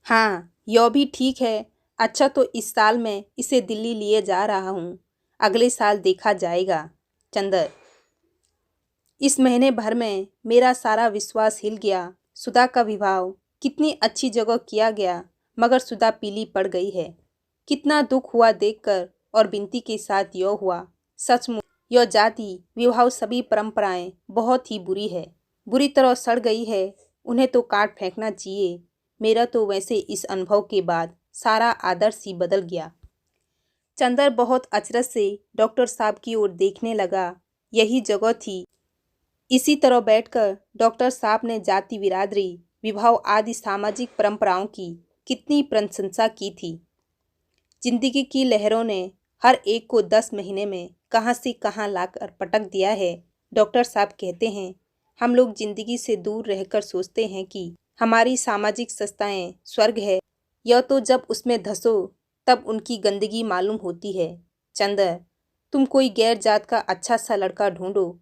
हाँ, यह भी ठीक है। अच्छा तो इस साल मैं इसे दिल्ली लिए जा रहा हूँ। अगले साल देखा जाएगा। चंदर, इस महीने भर में मेरा सारा विश्वास हिल गया। सुधा का विवाह कितनी अच्छी जगह किया गया, मगर सुधा पीली पड़ गई है। कितना दुख हुआ देखकर। और बिनती के साथ यह हुआ। सचमुच यह जाति विवाह सभी परंपराएं बहुत ही बुरी है, बुरी तरह सड़ गई है। उन्हें तो काट फेंकना चाहिए। मेरा तो वैसे इस अनुभव के बाद सारा आदर्श ही बदल गया। चंदर बहुत अचरज से डॉक्टर साहब की ओर देखने लगा। यही जगह थी। इसी तरह बैठकर डॉक्टर साहब ने जाति बिरादरी, विवाह आदि सामाजिक परंपराओं की कितनी प्रशंसा की थी। जिंदगी की लहरों ने हर एक को 10 महीने में कहाँ से कहाँ लाकर पटक दिया है। डॉक्टर साहब कहते हैं, हम लोग जिंदगी से दूर रहकर सोचते हैं कि हमारी सामाजिक संस्थाएं स्वर्ग है। यह तो जब उसमें धंसो तब उनकी गंदगी मालूम होती है। चंदर, तुम कोई गैर जात का अच्छा सा लड़का ढूंढो।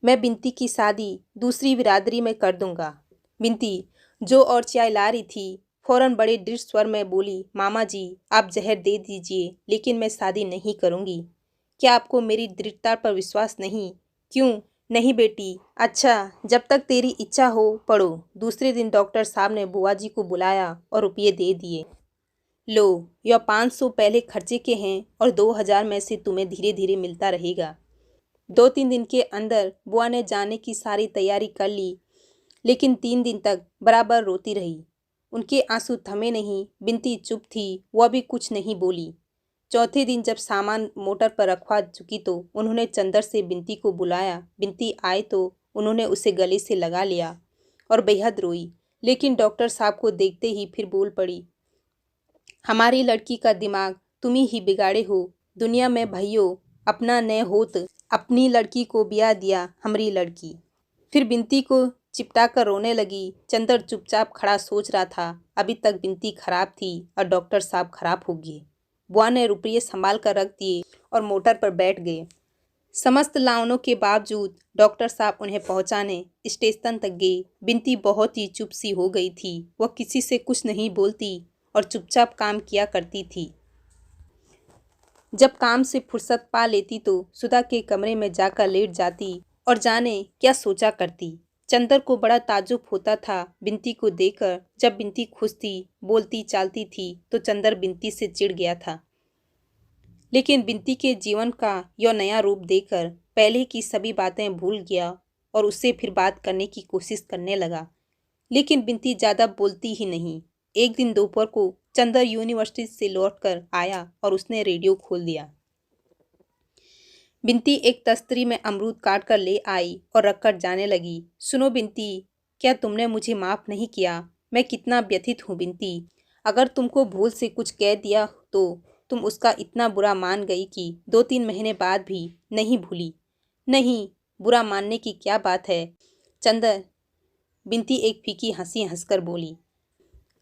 मैं बिनती की शादी दूसरी बिरादरी में कर दूंगा। बिनती जो और चाय ला रही थी, फौरन बड़े दृढ़ स्वर में बोली, मामा जी आप जहर दे दीजिए, लेकिन मैं शादी नहीं करूंगी। क्या आपको मेरी दृढ़ता पर विश्वास नहीं? क्यों नहीं बेटी? अच्छा, जब तक तेरी इच्छा हो पढ़ो। दूसरे दिन डॉक्टर साहब ने बुआ जी को बुलाया और रुपये दे दिए। लो, यह 500 पहले खर्चे के हैं और 2000 में से तुम्हें धीरे धीरे मिलता रहेगा। 2-3 दिन के अंदर बुआ ने जाने की सारी तैयारी कर ली, लेकिन 3 दिन तक बराबर रोती रही। उनके आंसू थमे नहीं। बिनती चुप थी, वह भी कुछ नहीं बोली। चौथे दिन जब सामान मोटर पर रखवा चुकी तो उन्होंने चंदर से बिनती को बुलाया। बिनती आए तो उन्होंने उसे गले से लगा लिया और बेहद रोई, लेकिन डॉक्टर साहब को देखते ही फिर बोल पड़ी, हमारी लड़की का दिमाग तुम ही बिगाड़े हो। दुनिया में भइयो अपना न होत, अपनी लड़की को ब्याह दिया हमारी लड़की। फिर बिनती को चिपटा कर रोने लगी। चंदर चुपचाप खड़ा सोच रहा था। अभी तक बिनती खराब थी और डॉक्टर साहब खराब हो गए। बुआ ने रुपये संभाल कर रख दिए और मोटर पर बैठ गए। समस्त लावनों के बावजूद डॉक्टर साहब उन्हें पहुंचाने स्टेशन तक गए। बिनती बहुत ही चुप सी हो गई थी। वह किसी से कुछ नहीं बोलती और चुपचाप काम किया करती थी। जब काम से फुर्सत पा लेती तो सुधा के कमरे में जाकर लेट जाती और जाने क्या सोचा करती। चंदर को बड़ा ताज्जुब होता था बिनती को देखकर। जब बिनती खुश थी, बोलती चालती थी तो चंदर बिनती से चिढ़ गया था। लेकिन बिनती के जीवन का यह नया रूप देखकर पहले की सभी बातें भूल गया और उससे फिर बात करने की कोशिश करने लगा। लेकिन बिनती ज़्यादा बोलती ही नहीं। एक दिन दोपहर को चंदर यूनिवर्सिटी से लौटकर आया और उसने रेडियो खोल दिया। बिनती एक तस्तरी में अमरूद काट कर ले आई और रखकर जाने लगी। सुनो बिनती, क्या तुमने मुझे माफ़ नहीं किया? मैं कितना व्यथित हूँ बिनती। अगर तुमको भूल से कुछ कह दिया तो तुम उसका इतना बुरा मान गई कि 2-3 महीने बाद भी नहीं भूली। नहीं, बुरा मानने की क्या बात है चंदर। बिनती एक फीकी हंसी हंसकर बोली,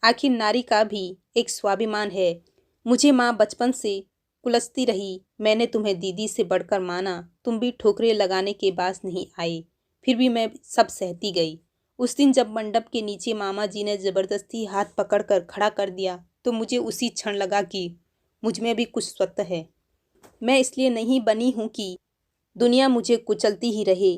आखिर नारी का भी एक स्वाभिमान है। मुझे माँ बचपन से कुलसती रही। मैंने तुम्हें दीदी से बढ़कर माना। तुम भी ठोकरें लगाने के पास नहीं आए, फिर भी मैं सब सहती गई। उस दिन जब मंडप के नीचे मामा जी ने जबरदस्ती हाथ पकड़कर खड़ा कर दिया तो मुझे उसी क्षण लगा कि मुझ में भी कुछ स्वतः है। मैं इसलिए नहीं बनी हूँ कि दुनिया मुझे कुचलती ही रहे।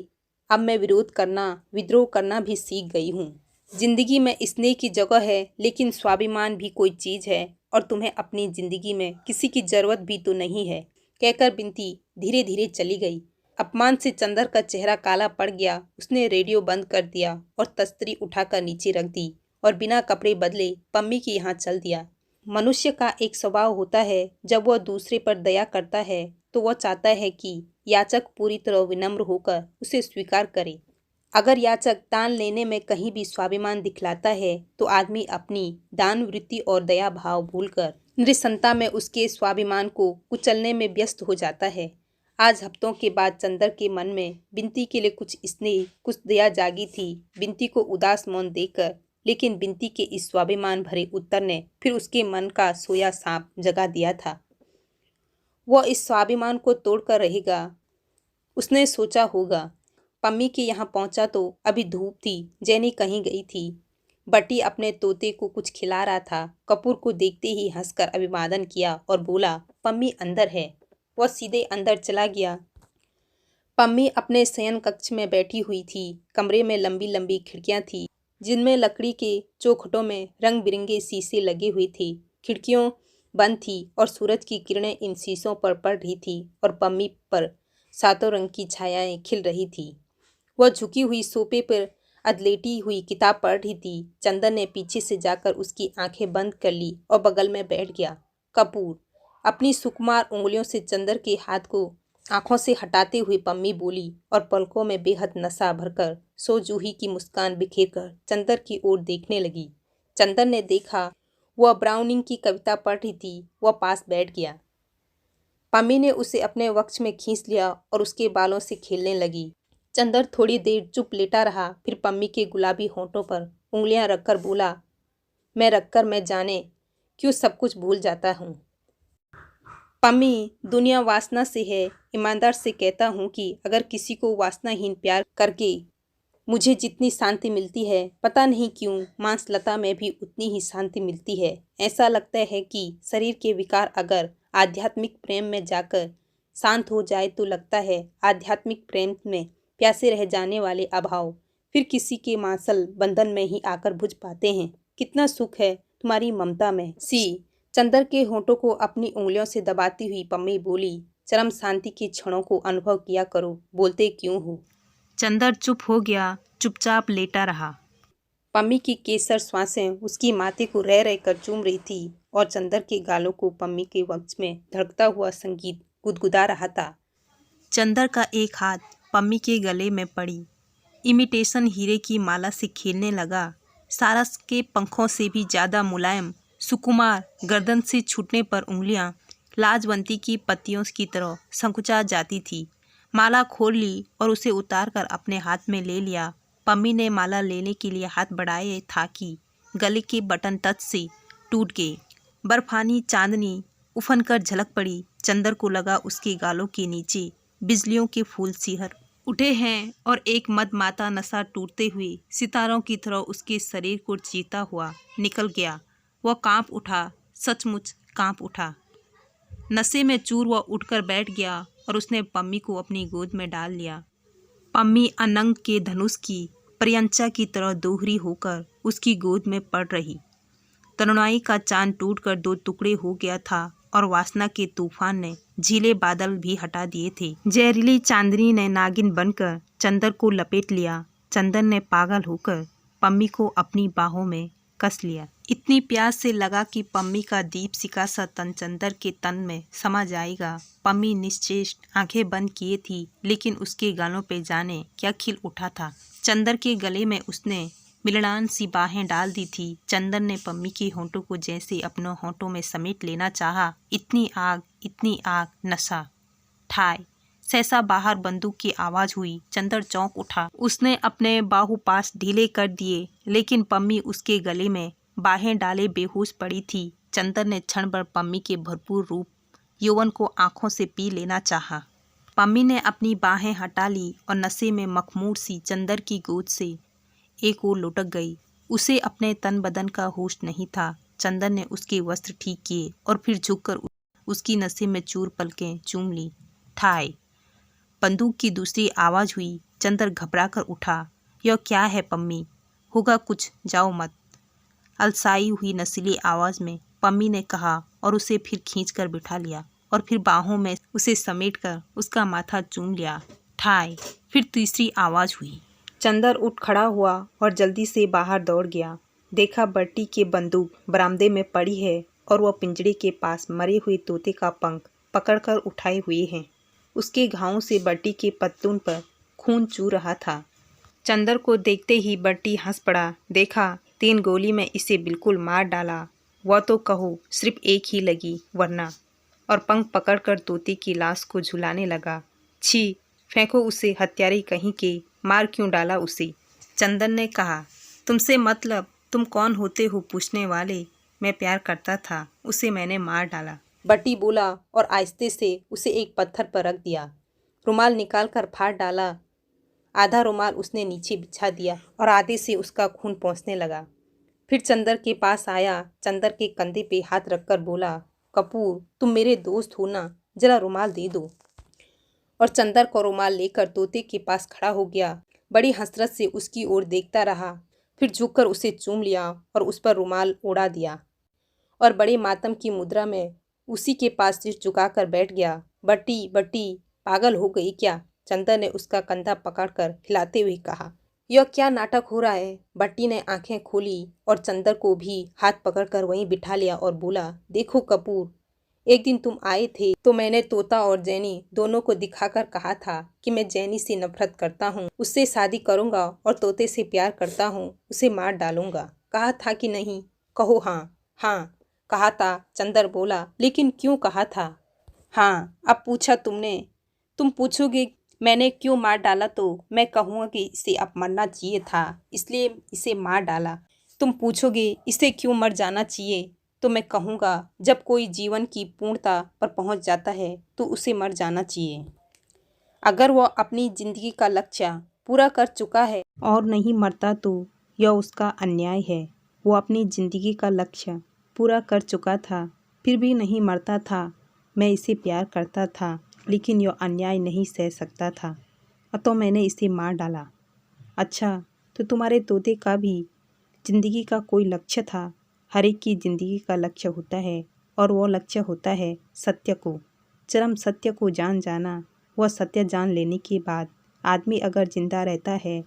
अब मैं विरोध करना, विद्रोह करना भी सीख गई हूँ। जिंदगी में स्नेह की जगह है, लेकिन स्वाभिमान भी कोई चीज़ है और तुम्हें अपनी जिंदगी में किसी की जरूरत भी तो नहीं है। कहकर बिनती धीरे धीरे चली गई। अपमान से चंदर का चेहरा काला पड़ गया। उसने रेडियो बंद कर दिया और तस्तरी उठाकर नीचे रख दी और बिना कपड़े बदले पम्मी के यहाँ चल दिया। मनुष्य का एक स्वभाव होता है, जब वह दूसरे पर दया करता है तो वह चाहता है कि याचक पूरी तरह विनम्र होकर उसे स्वीकार करे। अगर याचक दान लेने में कहीं भी स्वाभिमान दिखलाता है तो आदमी अपनी दान वृत्ति और दया भाव भूलकर नृशंसता में उसके स्वाभिमान को कुचलने में व्यस्त हो जाता है। आज हफ्तों के बाद चंदर के मन में बिनती के लिए कुछ स्नेह, कुछ दया जागी थी। बिनती को उदास मौन देखकर, लेकिन बिनती के इस स्वाभिमान भरे उत्तर ने फिर उसके मन का सोया सांप जगा दिया था। वह इस स्वाभिमान को तोड़कर रहेगा, उसने सोचा होगा। पम्मी के यहाँ पहुंचा तो अभी धूप थी। जैनी कहीं गई थी। बट्टी अपने तोते को कुछ खिला रहा था। कपूर को देखते ही हंसकर अभिवादन किया और बोला, पम्मी अंदर है। वह सीधे अंदर चला गया। पम्मी अपने शयन कक्ष में बैठी हुई थी। कमरे में लंबी लंबी खिड़कियां थी, जिनमें लकड़ी के चौखटों में रंग बिरंगे शीशे लगे हुए थे। खिड़कियों बंद थी और सूरज की किरणें इन शीशों पर पड़ रही थी और पम्मी पर सातों रंग की छायाएं खिल रही थी। वह झुकी हुई सोफे पर अधलेटी हुई किताब पढ़ रही थी। चंदन ने पीछे से जाकर उसकी आंखें बंद कर ली और बगल में बैठ गया। कपूर अपनी सुकुमार उंगलियों से चंदन के हाथ को आंखों से हटाते हुए पम्मी बोली और पलकों में बेहद नशा भरकर सो जूही की मुस्कान बिखेरकर चंदन की ओर देखने लगी। चंदन ने देखा वह ब्राउनिंग की कविता पढ़ रही थी। वह पास बैठ गया। पम्मी ने उसे अपने वक्ष में खींच लिया और उसके बालों से खेलने लगी। चंदर थोड़ी देर चुप लेटा रहा, फिर पम्मी के गुलाबी होंठों पर उंगलियां रखकर बोला, मैं जाने क्यों सब कुछ भूल जाता हूँ। पम्मी, दुनिया वासना से है। ईमानदार से कहता हूँ कि अगर किसी को वासनाहीन प्यार करके मुझे जितनी शांति मिलती है, पता नहीं क्यों मांसलता में भी उतनी ही शांति मिलती है। ऐसा लगता है कि शरीर के विकार अगर आध्यात्मिक प्रेम में जाकर शांत हो जाए तो लगता है आध्यात्मिक प्रेम में प्यासे रह जाने वाले अभाव फिर किसी के मांसल बंधन में ही आकर बुझ पाते हैं। कितना सुख है तुम्हारी ममता में। चंदर के होंठों को अपनी उंगलियों से दबाती हुई पम्मी बोली, चरम शांति के क्षणों को अनुभव किया करो, बोलते क्यों हो। चंदर चुप हो गया, चुपचाप लेटा रहा। पम्मी की केसर श्वासें उसकी माथे को रह रह कर चूम रही थी और चंदर के गालों को पम्मी के वक्ष में धड़कता हुआ संगीत गुदगुदा रहा था। चंदर का एक हाथ पम्मी के गले में पड़ी, इमिटेशन हीरे की माला से खेलने लगा। सारस के पंखों से भी ज़्यादा मुलायम सुकुमार गर्दन से छूटने पर उंगलियां लाजवंती की पत्तियों की तरह संकुचा जाती थी। माला खोल ली और उसे उतार कर अपने हाथ में ले लिया। पम्मी ने माला लेने के लिए हाथ बढ़ाए था कि गले के बटन टच से टूट गए। बर्फानी चांदनी उफन कर झलक पड़ी। चंदर को लगा उसके गालों के नीचे बिजलियों के फूल सिहर उठे हैं और एक मदमाता नशा टूटते हुए सितारों की तरह उसके शरीर को चीरता हुआ निकल गया। वह कांप उठा, सचमुच कांप उठा। नशे में चूर वह उठकर बैठ गया और उसने पम्मी को अपनी गोद में डाल लिया। पम्मी अनंग के धनुष की पर्यंचा की तरह दोहरी होकर उसकी गोद में पड़ रही। तरुणाई का चांद टूटकर दो टुकड़े हो गया था और वासना के तूफान ने झीले बादल भी हटा दिए थे। जहरीली चांदनी ने नागिन बनकर चंदर को लपेट लिया। चंदन ने पागल होकर पम्मी को अपनी बाहों में कस लिया। इतनी प्यास से लगा कि पम्मी का दीपशिखा सा तन चंदर के तन में समा जाएगा। पम्मी निश्चेष्ट आंखें बंद किए थी, लेकिन उसके गालों पे जाने क्या खिल उठा था। चंदर के गले में उसने मिलनान सी बाहें डाल दी थी। चंदन ने पम्मी के होंठों को जैसे अपनों होंठों में समेट लेना चाहा। इतनी आग, नशा। ठाय सहसा बाहर बंदूक की आवाज हुई। चंदर चौंक उठा। उसने अपने बाहुपाश ढीले कर दिए, लेकिन पम्मी उसके गले में बाहें डाले बेहोश पड़ी थी। चंदर ने क्षण भर पम्मी के भरपूर रूप यौवन को आंखों से पी लेना चाहा। पम्मी ने अपनी बाहें हटा ली और नशे में मखमूर सी चंदर की गोद से एक ओर लुढ़क गई। उसे अपने तन बदन का होश नहीं था। चंदन ने उसके वस्त्र ठीक किए और फिर झुककर उसकी नसें में चूर पलकें चूम ली। ठाय बंदूक की दूसरी आवाज हुई। चंदर घबरा कर उठा। यह क्या है पम्मी? होगा कुछ, जाओ मत, अलसाई हुई नसीली आवाज में पम्मी ने कहा और उसे फिर खींच कर बिठा लिया और फिर बाहों में उसे समेट कर उसका माथा चूम लिया। ठाय फिर तीसरी आवाज हुई। चंदर उठ खड़ा हुआ और जल्दी से बाहर दौड़ गया। देखा बट्टी की बंदूक बरामदे में पड़ी है और वह पिंजड़े के पास मरे हुए तोते का पंख पकड़कर उठाए हुए हैं। उसके घावों से बट्टी के पत्तून पर खून चू रहा था। चंदर को देखते ही बट्टी हंस पड़ा। देखा 3 गोली में इसे बिल्कुल मार डाला। वह तो कहो सिर्फ एक ही लगी, वरना। और पंख पकड़कर तोते की लाश को झुलाने लगा। छी, फेंको उसे, हत्यारे कहीं के, मार क्यों डाला उसे। चंदन ने कहा, तुमसे मतलब, तुम कौन होते हो पूछने वाले। मैं प्यार करता था, उसे मैंने मार डाला। बट्टी बोला और आहिस्ते से उसे एक पत्थर पर रख दिया। रुमाल निकाल कर फाड़ डाला। आधा रुमाल उसने नीचे बिछा दिया और आधे से उसका खून पहुँचने लगा। फिर चंदर के पास आया, चंदर के कंधे पे हाथ रखकर बोला, कपूर तुम मेरे दोस्त हो ना, जरा रुमाल दे दो। और चंदर को रुमाल लेकर तोते के पास खड़ा हो गया। बड़ी हसरत से उसकी ओर देखता रहा, फिर झुककर उसे चूम लिया और उस पर रुमाल उड़ा दिया और बड़े मातम की मुद्रा में उसी के पास सिर झुकाकर बैठ गया। बट्टी बट्टी पागल हो गई क्या? चंदर ने उसका कंधा पकड़कर हिलाते हुए कहा। यह क्या नाटक हो रहा है? बट्टी ने आंखें खोली और चंदर को भी हाथ पकड़कर वहीं बिठा लिया और बोला, देखो कपूर, एक दिन तुम आए थे तो मैंने तोता और जैनी दोनों को दिखाकर कहा था कि मैं जैनी से नफरत करता हूँ, उससे शादी करूंगा और तोते से प्यार करता हूँ, उसे मार डालूंगा। कहा था कि नहीं? कहो हाँ। हाँ कहा था, चंदर बोला। लेकिन क्यों कहा था? हाँ अब पूछा तुमने। तुम पूछोगे मैंने क्यों मार डाला तो मैं कहूँगा कि इसे अब मरना चाहिए था, इसलिए इसे मार डाला। तुम पूछोगे इसे क्यों मर जाना चाहिए तो मैं कहूँगा जब कोई जीवन की पूर्णता पर पहुँच जाता है तो उसे मर जाना चाहिए। अगर वह अपनी जिंदगी का लक्ष्य पूरा कर चुका है और नहीं मरता तो यह उसका अन्याय है। वो अपनी ज़िंदगी का लक्ष्य पूरा कर चुका था, फिर भी नहीं मरता था। मैं इसे प्यार करता था, लेकिन यह अन्याय नहीं सह सकता था, अतः मैंने इसे मार डाला। अच्छा, तो तुम्हारे तोते का भी जिंदगी का कोई लक्ष्य था? हर एक की जिंदगी का लक्ष्य होता है और वो लक्ष्य होता है सत्य को, चरम सत्य को जान जाना। वह सत्य जान लेने के बाद आदमी अगर जिंदा रहता है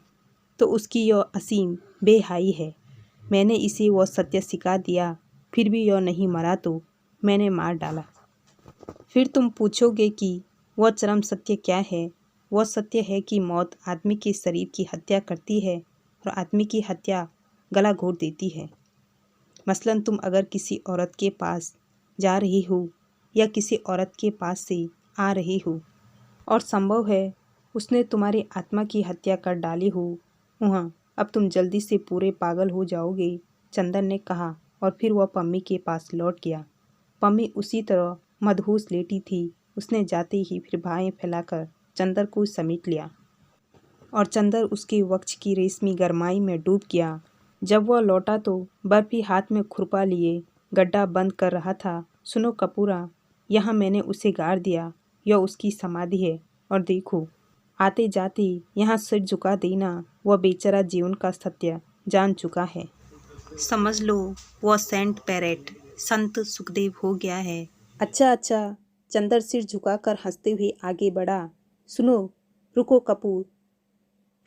तो उसकी यह असीम बेहाई है। मैंने इसे वह सत्य सिखा दिया, फिर भी यह नहीं मरा तो मैंने मार डाला। फिर तुम पूछोगे कि वह चरम सत्य क्या है? वह सत्य है कि मौत आदमी के शरीर की हत्या करती है और आदमी की हत्या गला घोट देती है। मसलन तुम अगर किसी औरत के पास जा रही हो या किसी औरत के पास से आ रही हो और संभव है उसने तुम्हारी आत्मा की हत्या कर डाली हो, वहाँ अब तुम जल्दी से पूरे पागल हो जाओगे, चंदन ने कहा। और फिर वह पम्मी के पास लौट गया। पम्मी उसी तरह मदहोश लेटी थी। उसने जाते ही फिर बाहें फैलाकर चंदर को समेट लिया और चंदर उसके वक्ष की रेशमी गरमाई में डूब गया। जब वह लौटा तो बर्फी हाथ में खुरपा लिए गड्ढा बंद कर रहा था। सुनो कपूरा, यहाँ मैंने उसे गाड़ दिया, यह उसकी समाधि है। और देखो, आते जाते यहाँ सिर झुका देना, वह बेचारा जीवन का सत्य जान चुका है। समझ लो वह सेंट पैरेट संत सुखदेव हो गया है। अच्छा अच्छा, चंदर सिर झुकाकर हंसते हुए आगे बढ़ा। सुनो, रुको कपूर,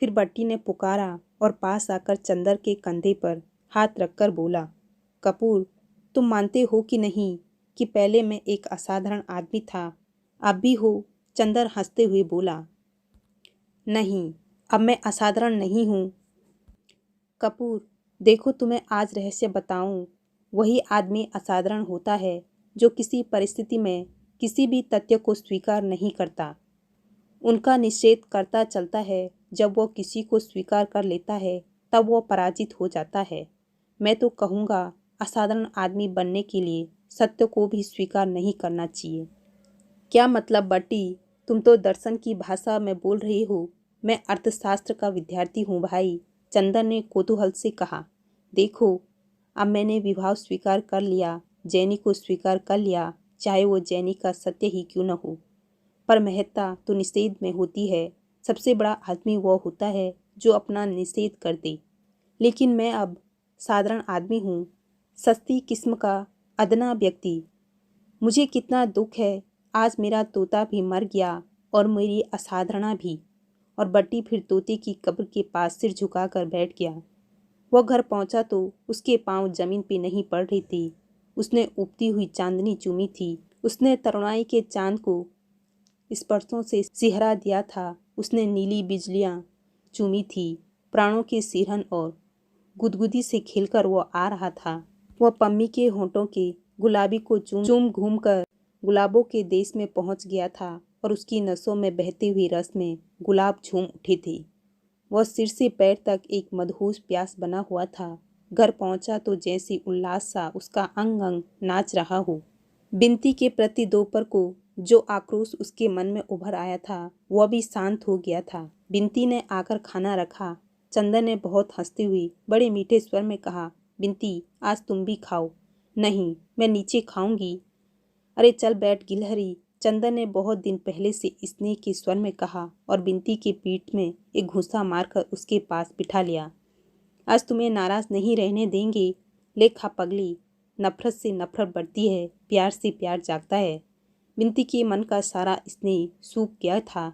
फिर बट्टी ने पुकारा और पास आकर चंदर के कंधे पर हाथ रखकर बोला, कपूर तुम मानते हो कि नहीं कि पहले मैं एक असाधारण आदमी था? अब भी हो? चंदर हंसते हुए बोला, नहीं, अब मैं असाधारण नहीं हूँ। कपूर देखो, तुम्हें आज रहस्य बताऊं, वही आदमी असाधारण होता है जो किसी परिस्थिति में किसी भी तथ्य को स्वीकार नहीं करता, उनका निषेध करता चलता है। जब वो किसी को स्वीकार कर लेता है तब वो पराजित हो जाता है। मैं तो कहूँगा असाधारण आदमी बनने के लिए सत्य को भी स्वीकार नहीं करना चाहिए। क्या मतलब बट्टी? तुम तो दर्शन की भाषा में बोल रही हो। मैं अर्थशास्त्र का विद्यार्थी हूँ भाई, चंदन ने कौतूहल से कहा। देखो, अब मैंने विवाह स्वीकार कर लिया, जैनी को स्वीकार कर लिया, चाहे वो जैनी का सत्य ही क्यों न हो। पर महत्ता तो निषेध में होती है। सबसे बड़ा आदमी वो होता है जो अपना निषेध कर दे। लेकिन मैं अब साधारण आदमी हूँ, सस्ती किस्म का अदना व्यक्ति। मुझे कितना दुख है, आज मेरा तोता भी मर गया और मेरी असाधारणा भी। और बट्टी फिर तोते की कब्र के पास सिर झुकाकर बैठ गया। वह घर पहुंचा तो उसके पांव जमीन पे नहीं पड़ रही थी। उसने उगती हुई चांदनी चूमी थी। उसने तरुणाई के चांद को स्पर्शों से सिहरा दिया था। उसने नीली बिजलियां चूमी थी। प्राणों के सिरहन और गुदगुदी से खेलकर वो आ रहा था। वह पम्मी के होंठों के गुलाबी को चूम घूम कर गुलाबों के देश में पहुंच गया था और उसकी नसों में बहते हुए रस में गुलाब झूम उठे थे। वह सिर से पैर तक एक मदहोश प्यास बना हुआ था। घर पहुंचा तो जैसे उल्लास सा उसका अंग अंग नाच रहा हो। बिनती के प्रति दोपहर को जो आक्रोश उसके मन में उभर आया था वह भी शांत हो गया था। बिनती ने आकर खाना रखा। चंदन ने बहुत हंसते हुए बड़े मीठे स्वर में कहा, बिनती, आज तुम भी खाओ। नहीं, मैं नीचे खाऊंगी। अरे चल बैठ गिलहरी, चंदन ने बहुत दिन पहले से स्नेह के स्वर में कहा और बिनती की पीठ में एक घूंसा मारकर उसके पास बिठा लिया। आज तुम्हें नाराज नहीं रहने देंगे। ले खा पगली। नफरत से नफरत बढ़ती है, प्यार से प्यार जागता है। बिनती के मन का सारा स्नेह सूख गया था।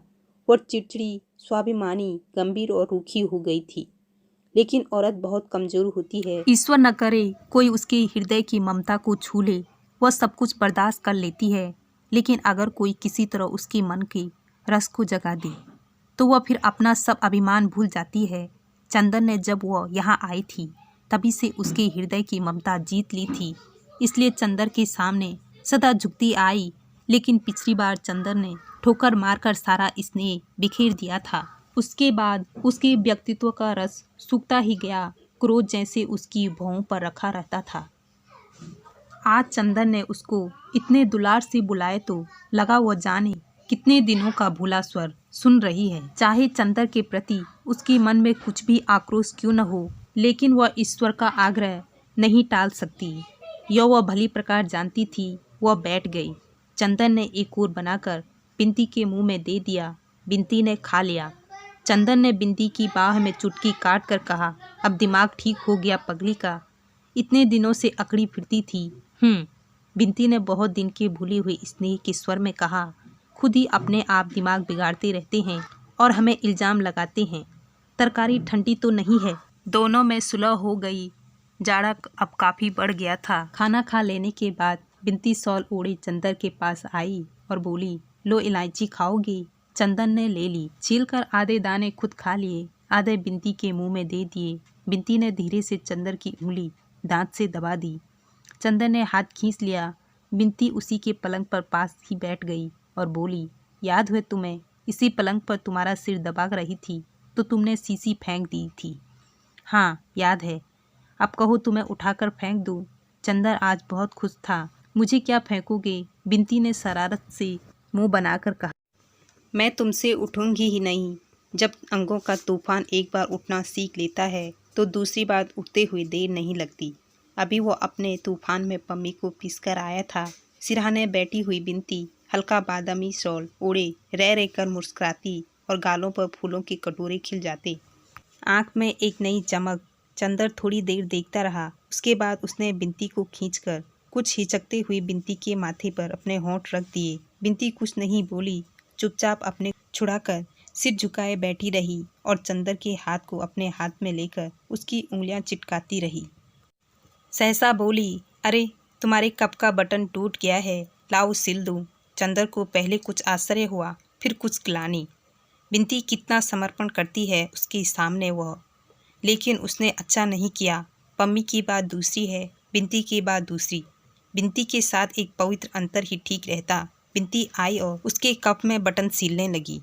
वह चिड़चिड़ी, स्वाभिमानी, गंभीर और रूखी हो गई थी। लेकिन औरत बहुत कमजोर होती है। ईश्वर न करे कोई उसके हृदय की ममता को छू ले। वह सब कुछ बर्दाश्त कर लेती है, लेकिन अगर कोई किसी तरह उसके मन के रस को जगा दे तो वह फिर अपना सब अभिमान भूल जाती है। चंदन ने जब वह यहाँ आई थी तभी से उसके हृदय की ममता जीत ली थी, इसलिए चंदन के सामने सदा झुकती आई। लेकिन पिछली बार चंदन ने ठोकर मारकर सारा स्नेह बिखेर दिया था। उसके बाद उसके व्यक्तित्व का रस सूखता ही गया। क्रोध जैसे उसकी भौहों पर रखा रहता था। आज चंदन ने उसको इतने दुलार से बुलाए तो लगा वह जाने कितने दिनों का भूला स्वर सुन रही है। चाहे चंदन के प्रति उसके मन में कुछ भी आक्रोश क्यों न हो, लेकिन वह ईश्वर का आग्रह नहीं टाल सकती। यह वह भली प्रकार जानती थी। वह बैठ गई। चंदन ने एक और बनाकर बिनती के मुंह में दे दिया। बिनती ने खा लिया। चंदन ने बिनती की बाह में चुटकी काट कर कहा, अब दिमाग ठीक हो गया पगली का, इतने दिनों से अकड़ी फिरती थी। बिनती ने बहुत दिन के भूली हुई स्नेह के स्वर में कहा, खुद ही अपने आप दिमाग बिगाड़ते रहते हैं और हमें इल्ज़ाम लगाते हैं। तरकारी ठंडी तो नहीं है। दोनों में सुलह हो गई। जाड़ा अब काफ़ी बढ़ गया था। खाना खा लेने के बाद बिनती सॉल ओढ़े चंदन के पास आई और बोली, लो इलायची खाओगी? चंदन ने ले ली। छीलकर आधे दाने खुद खा लिए, आधे बिनती के मुंह में दे दिए। बिनती ने धीरे से चंदन की उंगली दांत से दबा दी। चंदन ने हाथ खींच लिया। बिनती उसी के पलंग पर पास ही बैठ गई और बोली, याद हुए तुम्हें? इसी पलंग पर तुम्हारा सिर दबा रही थी तो तुमने शीशी फेंक दी थी। हाँ याद है। अब कहो तुम्हें उठाकर फेंक दूँ? चंदन आज बहुत खुश था। मुझे क्या फेंकोगे? बिनती ने शरारत से मुंह बनाकर कहा। मैं तुमसे उठूंगी ही नहीं। जब अंगों का तूफान एक बार उठना सीख लेता है तो दूसरी बार उठते हुए देर नहीं लगती। अभी वो अपने तूफान में पम्मी को पीस कर आया था। सिरहाने बैठी हुई बिनती हल्का बादामी शॉल ओढ़े रह रह कर मुस्कुराती और गालों पर फूलों के कटोरे खिल जाते। आँख में एक नई चमक। चंदन थोड़ी देर देखता रहा। उसके बाद उसने बिनती को खींचकर कुछ हिचकते हुए बिनती के माथे पर अपने होंठ रख दिए। बिनती कुछ नहीं बोली, चुपचाप अपने छुड़ाकर सिर झुकाए बैठी रही और चंदन के हाथ को अपने हाथ में लेकर उसकी उंगलियां चिटकाती रही। सहसा बोली, अरे तुम्हारे कप का बटन टूट गया है, लाओ सिल दूँ। चंदन को पहले कुछ आश्चर्य हुआ, फिर कुछ ग्लानि। बिनती कितना समर्पण करती है उसके सामने वह, लेकिन उसने अच्छा नहीं किया। पम्मी की बात दूसरी है, बिनती की बात दूसरी। बिनती के साथ एक पवित्र अंतर ही ठीक रहता। बिनती आई और उसके कप में बटन सीलने लगी।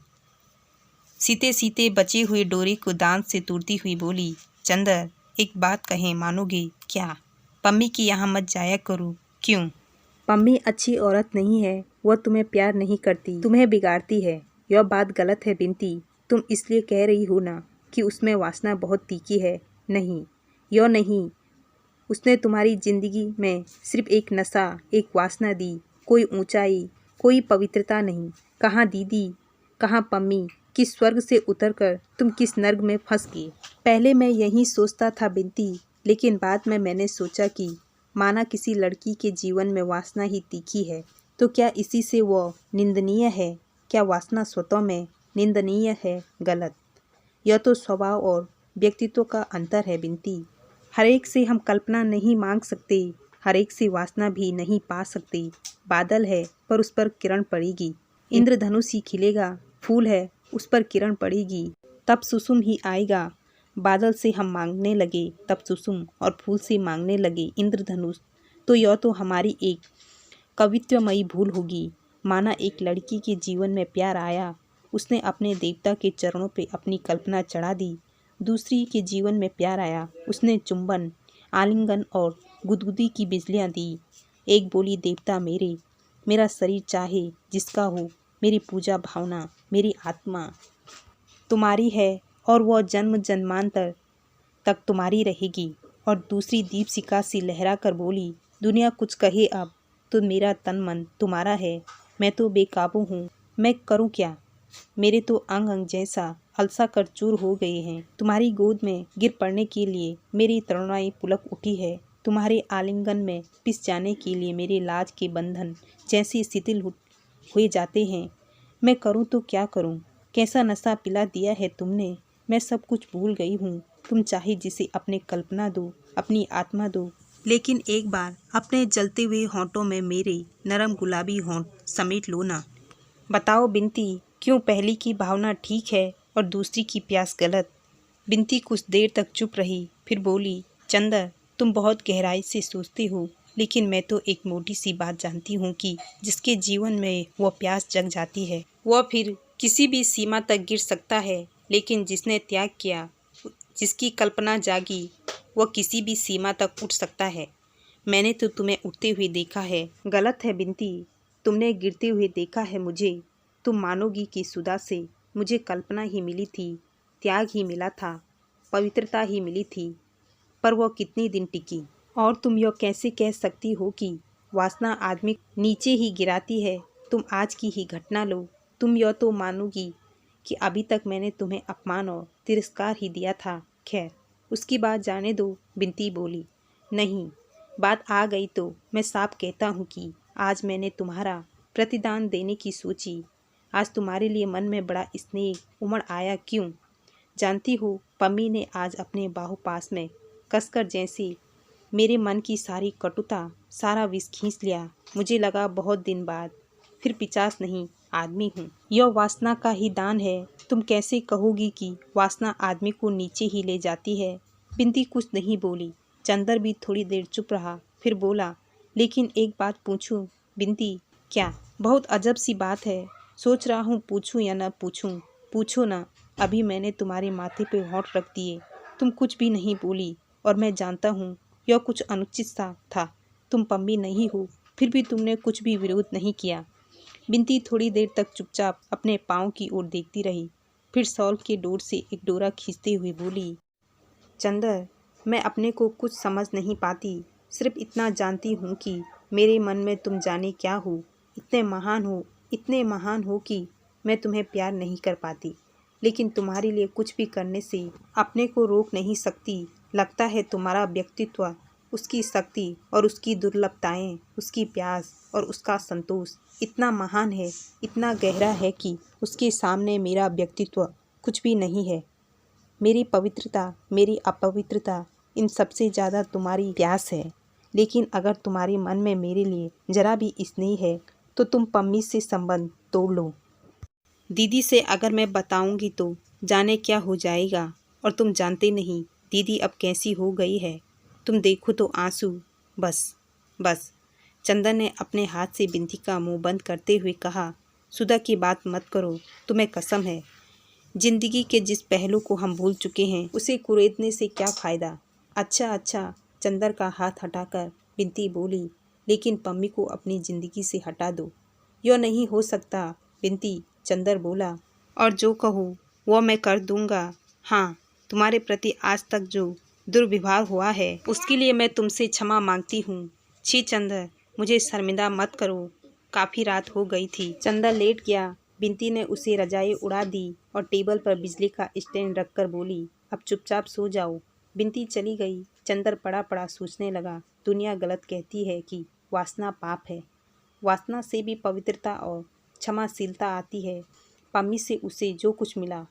सीते सीते बचे हुए डोरे को दांत से तोड़ती हुई बोली, चंदन एक बात कहें, मानोगे क्या? पम्मी की यहाँ मत जाया करो। क्यों? पम्मी अच्छी औरत नहीं है। वह तुम्हें प्यार नहीं करती, तुम्हें बिगाड़ती है। यह बात गलत है बिनती। तुम इसलिए कह रही हो ना कि उसमें वासना बहुत तीखी है। नहीं, यह नहीं। उसने तुम्हारी जिंदगी में सिर्फ एक नशा, एक वासना दी। कोई ऊंचाई, कोई पवित्रता नहीं। कहाँ दीदी, कहाँ पम्मी? किस स्वर्ग से उतरकर तुम किस नर्क में फंस गए? पहले मैं यही सोचता था बिनती, लेकिन बाद में मैंने सोचा कि माना किसी लड़की के जीवन में वासना ही तीखी है तो क्या इसी से वह निंदनीय है? क्या वासना स्वतः में निंदनीय है? गलत। यह तो स्वभाव और व्यक्तित्व का अंतर है बिनती। हर एक से हम कल्पना नहीं मांग सकते, हर एक से वासना भी नहीं पा सकते। बादल है पर उस पर किरण पड़ेगी। इंद्रधनुष ही खिलेगा, फूल है उस पर किरण पड़ेगी, तब सुसुम ही आएगा। बादल से हम मांगने लगे तब सुसुम, और फूल से मांगने लगे इंद्रधनुष, तो यह तो हमारी एक कवित्वमयी भूल होगी। माना एक लड़की के जीवन में प्यार आया, उसने अपने देवता के चरणों पे अपनी कल्पना चढ़ा दी। दूसरी के जीवन में प्यार आया, उसने चुंबन, आलिंगन और गुदगुदी की बिजलियाँ दी। एक बोली, देवता मेरे, मेरा शरीर चाहे जिसका हो, मेरी पूजा भावना, मेरी आत्मा तुम्हारी है और वह जन्म जन्मांतर तक तुम्हारी रहेगी। और दूसरी दीपशिखा सी लहरा कर बोली, दुनिया कुछ कहे अब तो मेरा तन मन तुम्हारा है, मैं तो बेकाबू हूँ, मैं करूँ क्या। मेरे तो अंग अंग जैसा अलसा कर चूर हो गए हैं। तुम्हारी गोद में गिर पड़ने के लिए मेरी तरुणाई पुलक उठी है। तुम्हारे आलिंगन में पिस जाने के लिए मेरे लाज के बंधन जैसे शिथिल हुए जाते हैं। मैं करूँ तो क्या करूँ। कैसा नशा पिला दिया है तुमने, मैं सब कुछ भूल गई हूँ। तुम चाहे जिसे अपने कल्पना दो, अपनी आत्मा दो, लेकिन एक बार अपने जलते हुए होंठों में मेरे नरम गुलाबी होंठ समेट लो ना। बताओ बिनती, क्यों पहली की भावना ठीक है और दूसरी की प्यास गलत। बिनती कुछ देर तक चुप रही, फिर बोली, चंदर तुम बहुत गहराई से सोचते हो, लेकिन मैं तो एक मोटी सी बात जानती हूँ कि जिसके जीवन में वह प्यास जग जाती है वह फिर किसी भी सीमा तक गिर सकता है, लेकिन जिसने त्याग किया, जिसकी कल्पना जागी, वह किसी भी सीमा तक उठ सकता है। मैंने तो तुम्हें उठते हुए देखा है। गलत है बिनती, तुमने गिरते हुए देखा है मुझे। तुम मानोगी कि सुधा से मुझे कल्पना ही मिली थी, त्याग ही मिला था, पवित्रता ही मिली थी, पर वह कितनी दिन टिकी। और तुम यह कैसे कह सकती हो कि वासना आदमी नीचे ही गिराती है। तुम आज की ही घटना लो, तुम यह तो मानोगी कि अभी तक मैंने तुम्हें अपमान और तिरस्कार ही दिया था। खैर उसकी बात जाने दो। बिनती बोली, नहीं, बात आ गई तो मैं साफ कहता हूँ कि आज मैंने तुम्हारा प्रतिदान देने की सोची। आज तुम्हारे लिए मन में बड़ा स्नेह उमड़ आया। क्यों जानती हो, पम्मी ने आज अपने बाहुपास में कसकर जैसे मेरे मन की सारी कटुता, सारा विष खींच लिया। मुझे लगा बहुत दिन बाद फिर 50 नहीं आदमी हूँ। यह वासना का ही दान है। तुम कैसे कहोगी कि वासना आदमी को नीचे ही ले जाती है। बिनती कुछ नहीं बोली। चंदर भी थोड़ी देर चुप रहा, फिर बोला, लेकिन एक बात पूछूं बिनती। क्या? बहुत अजब सी बात है, सोच रहा हूँ पूछूं या न पूछूं। पूछो ना। अभी मैंने तुम्हारे माथे पे होंठ रख दिए, तुम कुछ भी नहीं बोली, और मैं जानता हूँ यह कुछ अनुचित सा था। तुम पम्मी नहीं हो, फिर भी तुमने कुछ भी विरोध नहीं किया। बिनती थोड़ी देर तक चुपचाप अपने पाँव की ओर देखती रही, फिर शॉल के डोर से एक डोरा खींचते हुए बोली, चंदर मैं अपने को कुछ समझ नहीं पाती, सिर्फ इतना जानती हूँ कि मेरे मन में तुम जाने क्या हो, इतने महान हो कि मैं तुम्हें प्यार नहीं कर पाती, लेकिन तुम्हारे लिए कुछ भी करने से अपने को रोक नहीं सकती। लगता है तुम्हारा व्यक्तित्व, उसकी शक्ति और उसकी दुर्लभताएं, उसकी प्यास और उसका संतोष इतना महान है, इतना गहरा है कि उसके सामने मेरा व्यक्तित्व कुछ भी नहीं है। मेरी पवित्रता, मेरी अपवित्रता, इन सबसे ज़्यादा तुम्हारी प्यास है। लेकिन अगर तुम्हारे मन में मेरे लिए जरा भी स्नेह है तो तुम पम्मी से संबंध तोड़ लो। दीदी से अगर मैं बताऊंगी तो जाने क्या हो जाएगा, और तुम जानते नहीं दीदी अब कैसी हो गई है। तुम देखो तो आंसू। बस बस। चंदन ने अपने हाथ से बिनती का मुंह बंद करते हुए कहा, सुधा की बात मत करो, तुम्हें कसम है। जिंदगी के जिस पहलू को हम भूल चुके हैं उसे कुरेदने से क्या फ़ायदा। अच्छा, चंदर का हाथ हटाकर बिनती बोली, लेकिन पम्मी को अपनी ज़िंदगी से हटा दो। यह नहीं हो सकता बिनती, चंदर बोला, और जो कहो वो मैं कर दूंगा। हाँ, तुम्हारे प्रति आज तक जो दुर्व्यवहार हुआ है उसके लिए मैं तुमसे क्षमा मांगती हूँ। छी चंदर, मुझे शर्मिंदा मत करो, काफ़ी रात हो गई थी। चंदर लेट गया। बिनती ने उसे रजाई उड़ा दी और टेबल पर बिजली का स्टैंड रखकर बोली, अब चुपचाप सो जाओ। बिनती चली गई। चंदर पड़ा पड़ा सोचने लगा, दुनिया गलत कहती है कि वासना पाप है। वासना से भी पवित्रता और क्षमाशीलता आती है। पम्मी से उसे जो कुछ मिला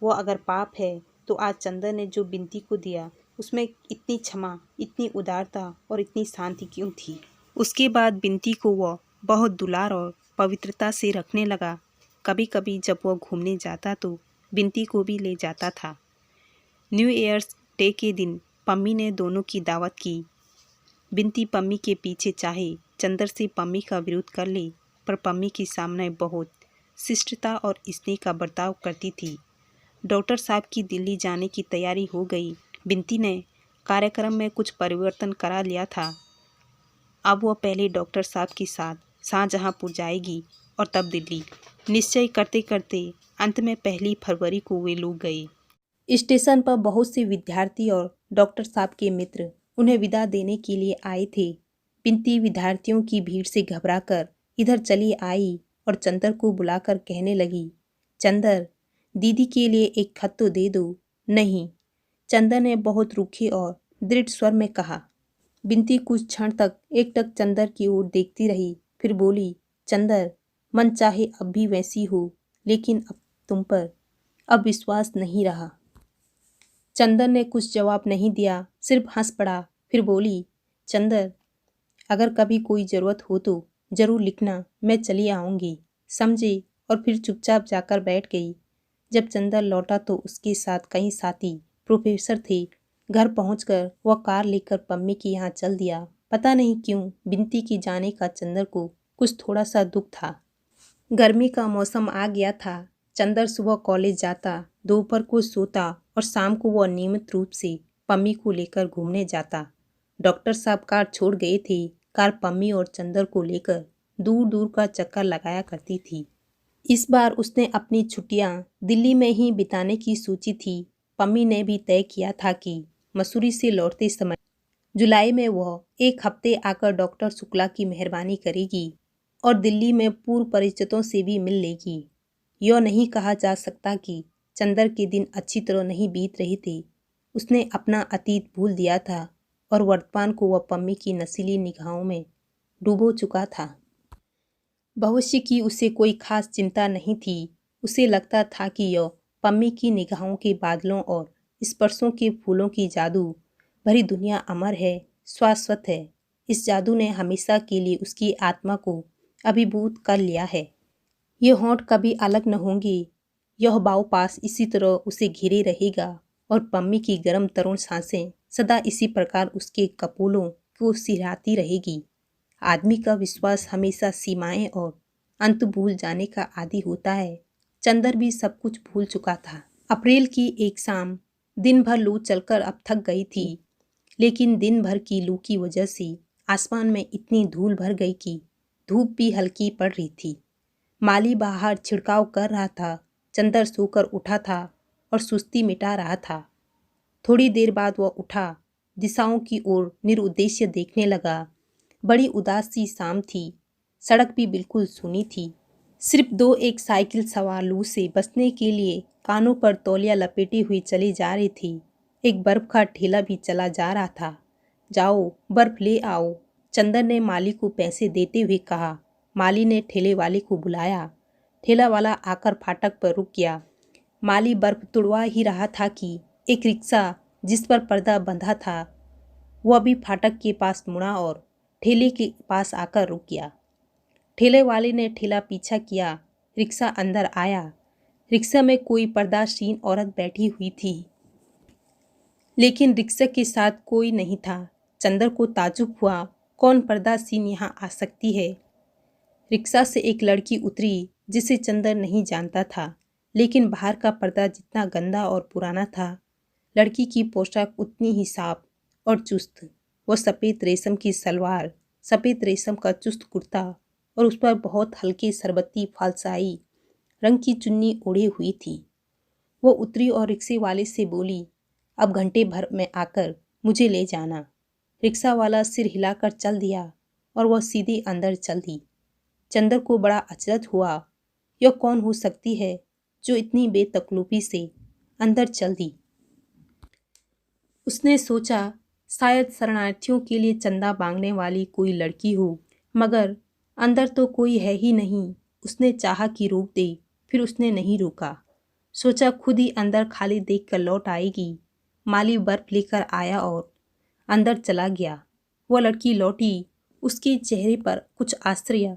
वो अगर पाप है तो आज चंदर ने जो बिनती को दिया उसमें इतनी क्षमा, इतनी उदारता और इतनी शांति क्यों थी। उसके बाद बिनती को वह बहुत दुलार और पवित्रता से रखने लगा। कभी कभी जब वह घूमने जाता तो बिनती को भी ले जाता था। न्यू ईयर्स डे के दिन पम्मी ने दोनों की दावत की। बिनती पम्मी के पीछे चाहे चंदर से पम्मी का विरोध कर ले, पर पम्मी के सामने बहुत शिष्टता और स्नेह का बर्ताव करती थी। डॉक्टर साहब की दिल्ली जाने की तैयारी हो गई। बिनती ने कार्यक्रम में कुछ परिवर्तन करा लिया था। अब वह पहले डॉक्टर साहब के साथ शाहजहांपुर जाएगी और तब दिल्ली। निश्चय करते करते अंत में 1 फरवरी को वे लोग गए। स्टेशन पर बहुत से विद्यार्थी और डॉक्टर साहब के मित्र उन्हें विदा देने के लिए आए थे। बिनती विद्यार्थियों की भीड़ से घबराकर इधर चली आई और चंदर को बुलाकर कहने लगी, चंदर, दीदी के लिए एक खत तो दे दो। नहीं, चंदर ने बहुत रूखे और दृढ़ स्वर में कहा। बिनती कुछ क्षण तक एकटक चंदर की ओर देखती रही, फिर बोली, चंदर, मन चाहे अब भी वैसी हो, लेकिन अब तुम पर अब विश्वास नहीं रहा। चंदर ने कुछ जवाब नहीं दिया, सिर्फ हंस पड़ा। फिर बोली, चंदर, अगर कभी कोई ज़रूरत हो तो ज़रूर लिखना, मैं चली आऊँगी, समझे। और फिर चुपचाप जाकर बैठ गई। जब चंदर लौटा तो उसके साथ कई साथी प्रोफेसर थे। घर पहुंचकर वह कार लेकर पम्मी के यहाँ चल दिया। पता नहीं क्यों बिनती की जाने का चंदर को कुछ थोड़ा सा दुख था। गर्मी का मौसम आ गया था। चंदर सुबह कॉलेज जाता, दोपहर को सोता और शाम को वह नियमित रूप से पम्मी को लेकर घूमने जाता। डॉक्टर साहब कार छोड़ गए थे। कार पम्मी और चंदर को लेकर दूर दूर का चक्कर लगाया करती थी। इस बार उसने अपनी छुट्टियां दिल्ली में ही बिताने की सोची थी। पम्मी ने भी तय किया था कि मसूरी से लौटते समय जुलाई में वह एक हफ्ते आकर डॉक्टर शुक्ला की मेहरबानी करेगी और दिल्ली में पूर्व परिचितों से भी मिल लेगी। यह नहीं कहा जा सकता कि चंदर के दिन अच्छी तरह नहीं बीत रहे थे। उसने अपना अतीत भूल दिया था और वर्तमान को वह पम्मी की नशीली निगाहों में डूबो चुका था। भविष्य की उसे कोई खास चिंता नहीं थी। उसे लगता था कि यह पम्मी की निगाहों के बादलों और स्पर्शों के फूलों की जादू भरी दुनिया अमर है, शाश्वत है। इस जादू ने हमेशा के लिए उसकी आत्मा को अभिभूत कर लिया है। ये होंठ कभी अलग न होंगे। यह बावपास इसी तरह उसे घिरे रहेगा और पम्मी की गर्म तरुण सांसें सदा इसी प्रकार उसके कपोलों को सिहराती रहेगी। आदमी का विश्वास हमेशा सीमाएं और अंत भूल जाने का आदी होता है। चंदर भी सब कुछ भूल चुका था। अप्रैल की एक शाम दिन भर लू चलकर अब थक गई थी, लेकिन दिन भर की लू की वजह से आसमान में इतनी धूल भर गई कि धूप भी हल्की पड़ रही थी। माली बाहर छिड़काव कर रहा था। चंदर सोकर उठा था और सुस्ती मिटा रहा था। थोड़ी देर बाद वह उठा, दिशाओं की ओर निरुद्देश्य देखने लगा। बड़ी उदास सी शाम थी। सड़क भी बिल्कुल सूनी थी। सिर्फ दो एक साइकिल सवार लू से बचने के लिए कानों पर तौलिया लपेटी हुई चली जा रही थी। एक बर्फ का ठेला भी चला जा रहा था। जाओ बर्फ ले आओ, चंदर ने माली को पैसे देते हुए कहा। माली ने ठेले वाले को बुलाया। ठेला वाला आकर फाटक पर रुक गया। माली बर्फ तुड़वा ही रहा था कि एक रिक्शा जिस पर पर्दा बंधा था वह भी फाटक के पास मुड़ा और ठेले के पास आकर रुक गया। ठेले वाले ने ठेला पीछा किया। रिक्शा अंदर आया। रिक्शा में कोई पर्दाशीन औरत बैठी हुई थी, लेकिन रिक्शा के साथ कोई नहीं था। चंदर को ताज्जुब हुआ, कौन पर्दाशीन यहाँ आ सकती है। रिक्शा से एक लड़की उतरी जिसे चंदर नहीं जानता था, लेकिन बाहर का पर्दा जितना गंदा और पुराना था, लड़की की पोशाक उतनी ही साफ और चुस्त। वह सफ़ेद रेशम की सलवार, सफ़ेद रेशम का चुस्त कुर्ता और उस पर बहुत हल्के शरबती फालसाई रंग की चुन्नी ओढ़ी हुई थी। वो उतरी और रिक्शे वाले से बोली, अब घंटे भर में आकर मुझे ले जाना। रिक्शा वाला सिर हिलाकर चल दिया और वह सीधे अंदर चल दी। चंदर को बड़ा अचरज हुआ। यह कौन हो सकती है जो इतनी बेतकल्लुफी से अंदर चल दी। उसने सोचा शायद शरणार्थियों के लिए चंदा मांगने वाली कोई लड़की हो, मगर अंदर तो कोई है ही नहीं। उसने चाहा कि रोक दे, फिर उसने नहीं रोका। सोचा खुद ही अंदर खाली देख कर लौट आएगी। माली बर्फ लेकर आया और अंदर चला गया। वह लड़की लौटी। उसके चेहरे पर कुछ आश्चर्य,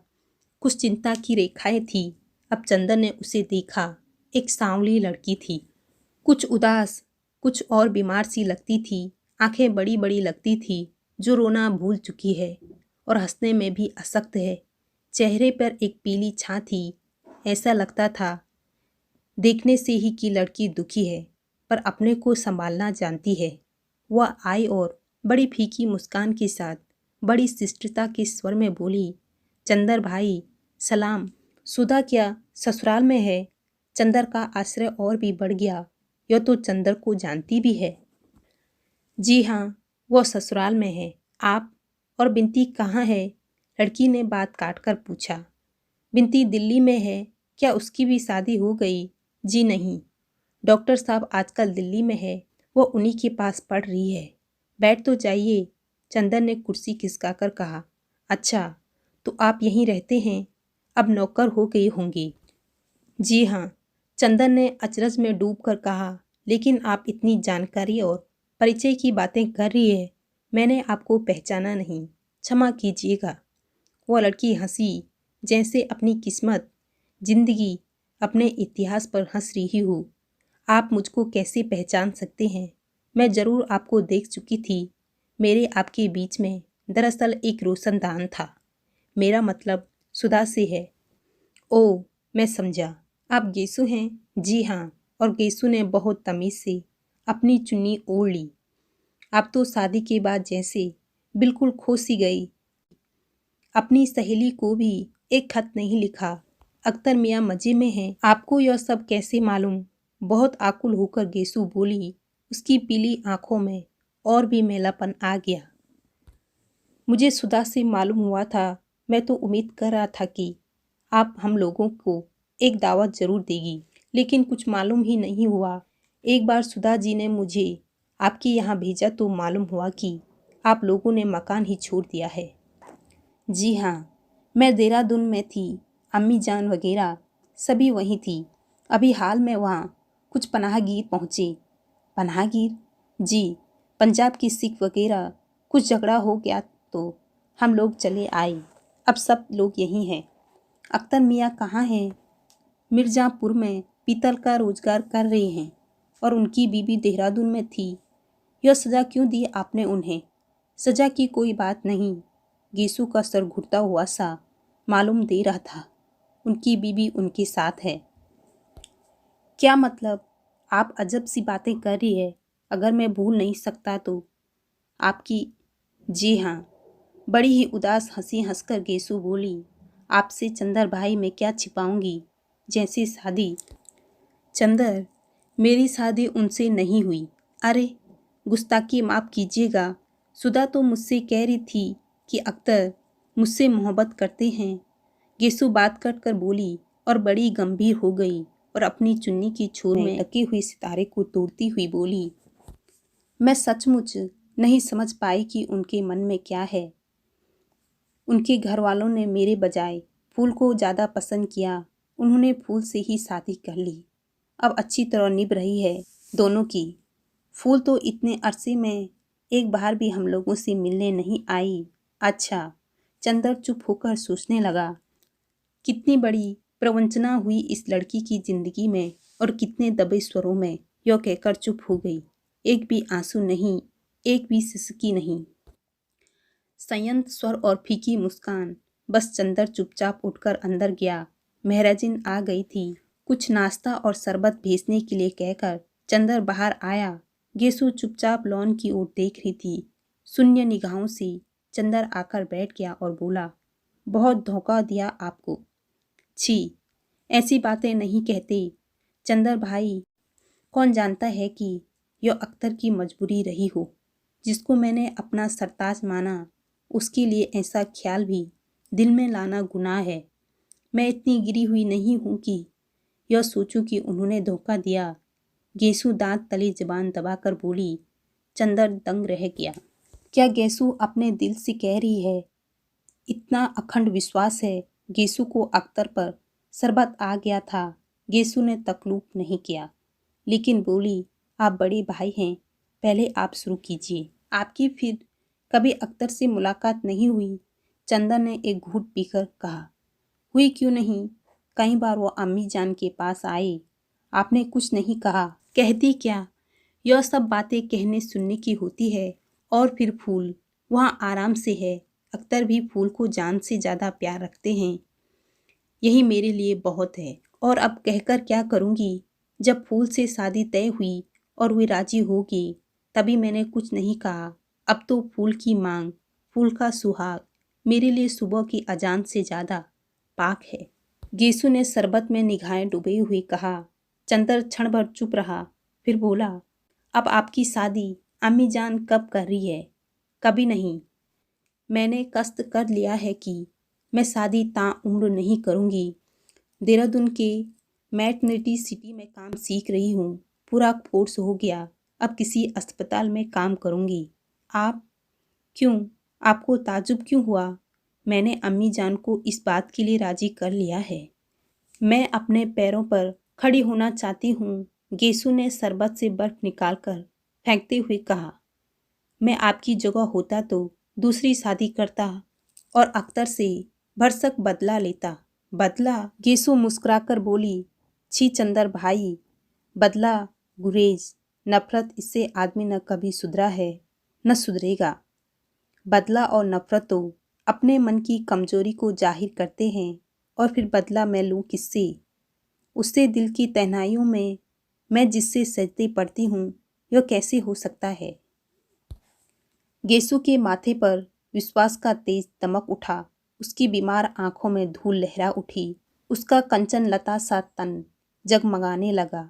कुछ चिंता की रेखाएं थी। अब चंदर ने उसे देखा। एक सांवली लड़की थी, कुछ उदास, कुछ और बीमार सी लगती थी। आंखें बड़ी बड़ी लगती थी, जो रोना भूल चुकी है और हंसने में भी अशक्त है। चेहरे पर एक पीली छां थी। ऐसा लगता था देखने से ही कि लड़की दुखी है, पर अपने को संभालना जानती है। वह आई और बड़ी फीकी मुस्कान के साथ बड़ी शिष्टता के स्वर में बोली, चंदर भाई सलाम। सुधा क्या ससुराल में है? चंदर का आश्चर्य और भी बढ़ गया। यह तो चंदर को जानती भी है। जी हाँ, वो ससुराल में है। आप और बिनती कहाँ है? लड़की ने बात काट कर पूछा। बिनती दिल्ली में है। क्या उसकी भी शादी हो गई? जी नहीं, डॉक्टर साहब आजकल दिल्ली में है, वो उन्हीं के पास पढ़ रही है। बैठ तो जाइए, चंदन ने कुर्सी खिसकाकर कहा। अच्छा, तो आप यहीं रहते हैं? अब नौकर हो गई होंगी। जी हाँ, चंदन ने अचरज में डूब कर कहा। लेकिन आप इतनी जानकारी और परिचय की बातें कर रही है, मैंने आपको पहचाना नहीं, क्षमा कीजिएगा। वो लड़की हंसी, जैसे अपनी किस्मत, जिंदगी, अपने इतिहास पर हंस रही हूँ। आप मुझको कैसे पहचान सकते हैं? मैं ज़रूर आपको देख चुकी थी। मेरे आपके बीच में दरअसल एक रोशनदान था। मेरा मतलब सुधा से है। ओह, मैं समझा, आप गेसु हैं? जी हाँ, और गेसु ने बहुत तमीज़ से अपनी चुन्नी ओढ़ ली। आप तो शादी के बाद जैसे बिल्कुल खो सी गई। अपनी सहेली को भी एक खत नहीं लिखा। अख्तर मियाँ मजे में हैं। आपको यह सब कैसे मालूम? बहुत आकुल होकर गेसु बोली। उसकी पीली आंखों में और भी मैलापन आ गया। मुझे सुधा से मालूम हुआ था। मैं तो उम्मीद कर रहा था कि आप हम लोगों को एक दावत जरूर देगी, लेकिन कुछ मालूम ही नहीं हुआ। एक बार सुधा जी ने मुझे आपके यहाँ भेजा तो मालूम हुआ कि आप लोगों ने मकान ही छोड़ दिया है। जी हाँ, मैं देहरादून में थी। अम्मी जान वगैरह सभी वहीं थी। अभी हाल में वहाँ कुछ पनाहगीर पहुँचे। पनाहगीर? जी, पंजाब की सिख वगैरह कुछ झगड़ा हो गया तो हम लोग चले आए। अब सब लोग यहीं हैं। अख्तर मियाँ कहाँ हैं? मिर्ज़ापुर में पीतल का रोजगार कर रहे हैं और उनकी बीबी देहरादून में थी। यह सज़ा क्यों दी आपने उन्हें? सज़ा की कोई बात नहीं। गेसु का सर घुटता हुआ सा मालूम दे रहा था। उनकी बीबी उनके साथ है। क्या मतलब? आप अजब सी बातें कर रही है। अगर मैं भूल नहीं सकता तो आपकी। जी हाँ, बड़ी ही उदास हंसी हंसकर गेसु बोली। आपसे चंदर भाई मैं क्या छिपाऊंगी? जैसी शादी। चंदर, मेरी शादी उनसे नहीं हुई। अरे, गुस्ताखी माफ़ कीजिएगा। सुधा तो मुझसे कह रही थी कि अख्तर मुझसे मोहब्बत करते हैं। गेसु बात कट कर बोली और बड़ी गंभीर हो गई और अपनी चुन्नी की छोर में लगे हुए सितारे को तोड़ती हुई बोली। मैं सचमुच नहीं समझ पाई कि उनके मन में क्या है। उनके घर वालों ने मेरे बजाय फूल को ज़्यादा पसंद किया। उन्होंने फूल से ही शादी कर ली। अब अच्छी तरह निभ रही है दोनों की। फूल तो इतने अरसे में एक बार भी हम लोगों से मिलने नहीं आई। अच्छा, चंदर चुप होकर सोचने लगा। कितनी बड़ी प्रवंचना हुई इस लड़की की जिंदगी में और कितने दबे स्वरों में यह कहकर चुप हो गई। एक भी आंसू नहीं, एक भी सिसकी नहीं। संयंत्र स्वर और फीकी मुस्कान। बस चंदर चुपचाप उठकर अंदर गया। महराजिन आ गई थी। कुछ नाश्ता और शरबत भेजने के लिए कहकर चंदर बाहर आया। गेसु चुपचाप लॉन की ओर देख रही थी। शून्य निगाहों से चंदर आकर बैठ गया और बोला, बहुत धोखा दिया आपको। छी, ऐसी बातें नहीं कहते चंदर भाई। कौन जानता है कि यह अख्तर की मजबूरी रही हो। जिसको मैंने अपना सरताज माना, उसके लिए ऐसा ख्याल भी दिल में लाना गुनाह है। मैं इतनी गिरी हुई नहीं हूँ कि यह सोचूं कि उन्होंने धोखा दिया। गेसु दांत तले जबान दबाकर बोली। चंदर दंग रह गया। क्या गेसु अपने दिल से कह रही है? इतना अखंड विश्वास है। गेसु को अख्तर पर शरबत आ गया था। गेसु ने तकल्लुफ नहीं किया, लेकिन बोली, आप बड़े भाई हैं, पहले आप शुरू कीजिए। आपकी फिर कभी अख्तर से मुलाकात नहीं हुई? चंदन ने एक घूंट पीकर कहा। हुई क्यों नहीं, कई बार वो अम्मी जान के पास आए। आपने कुछ नहीं कहा। कहती क्या? यह सब बातें कहने सुनने की होती है। और फिर फूल वहाँ आराम से है। अख्तर भी फूल को जान से ज़्यादा प्यार रखते हैं। यही मेरे लिए बहुत है। और अब कहकर क्या करूँगी? जब फूल से शादी तय हुई और वे राजी होगी, तभी मैंने कुछ नहीं कहा। अब तो फूल की मांग, फूल का सुहाग मेरे लिए सुबह की अजान से ज़्यादा पाक है। गेसु ने शरबत में निगाहें डुबे हुए कहा। चंदर क्षण भर चुप रहा, फिर बोला, अब आपकी शादी अम्मी जान कब कर रही है? कभी नहीं। मैंने कष्ट कर लिया है कि मैं शादी ताउम्र नहीं करूँगी। देहरादून के मैटरनिटी सिटी में काम सीख रही हूँ। पूरा कोर्स हो गया, अब किसी अस्पताल में काम करूँगी। आप? क्यों? आपको ताज्जुब क्यों हुआ? मैंने अम्मी जान को इस बात के लिए राजी कर लिया है। मैं अपने पैरों पर खड़ी होना चाहती हूँ। गेसु ने शरबत से बर्फ निकालकर फेंकते हुए कहा, मैं आपकी जगह होता तो दूसरी शादी करता और अख्तर से भरसक बदला लेता। बदला? गेसु मुस्कुराकर बोली, छी चंदर भाई, बदला, गुरेज, नफरत, इससे आदमी न कभी सुधरा है न सुधरेगा। बदला और नफरत तो अपने मन की कमजोरी को जाहिर करते हैं, और फिर बदला मैं लूँ किससे? उससे दिल की तन्हाइयों में मैं जिससे सजती पड़ती हूँ, यह कैसे हो सकता है? गेसु के माथे पर विश्वास का तेज दमक उठा। उसकी बीमार आंखों में धूल लहरा उठी। उसका कंचन लता सा तन जगमगाने लगा।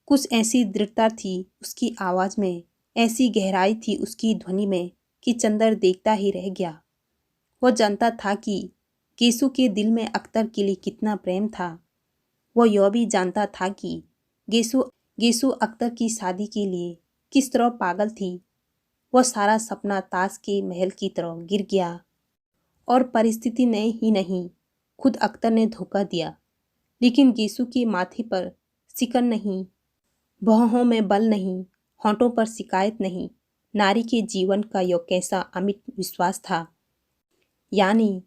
कुछ ऐसी दृढ़ता थी उसकी आवाज में, ऐसी गहराई थी उसकी ध्वनि में कि चंदर देखता ही रह गया। वह जानता था कि गेसु के दिल में अख्तर के लिए कितना प्रेम था। वह यह भी जानता था कि गेसु अख्तर की शादी के लिए किस तरह पागल थी। वह सारा सपना ताश के महल की तरह गिर गया, और परिस्थिति ने ही नहीं, खुद अख्तर ने धोखा दिया। लेकिन गेसु के माथे पर सिकन नहीं, भौहों में बल नहीं, होंठों पर शिकायत नहीं। नारी के जीवन का यह कैसा अमिट विश्वास था, यानी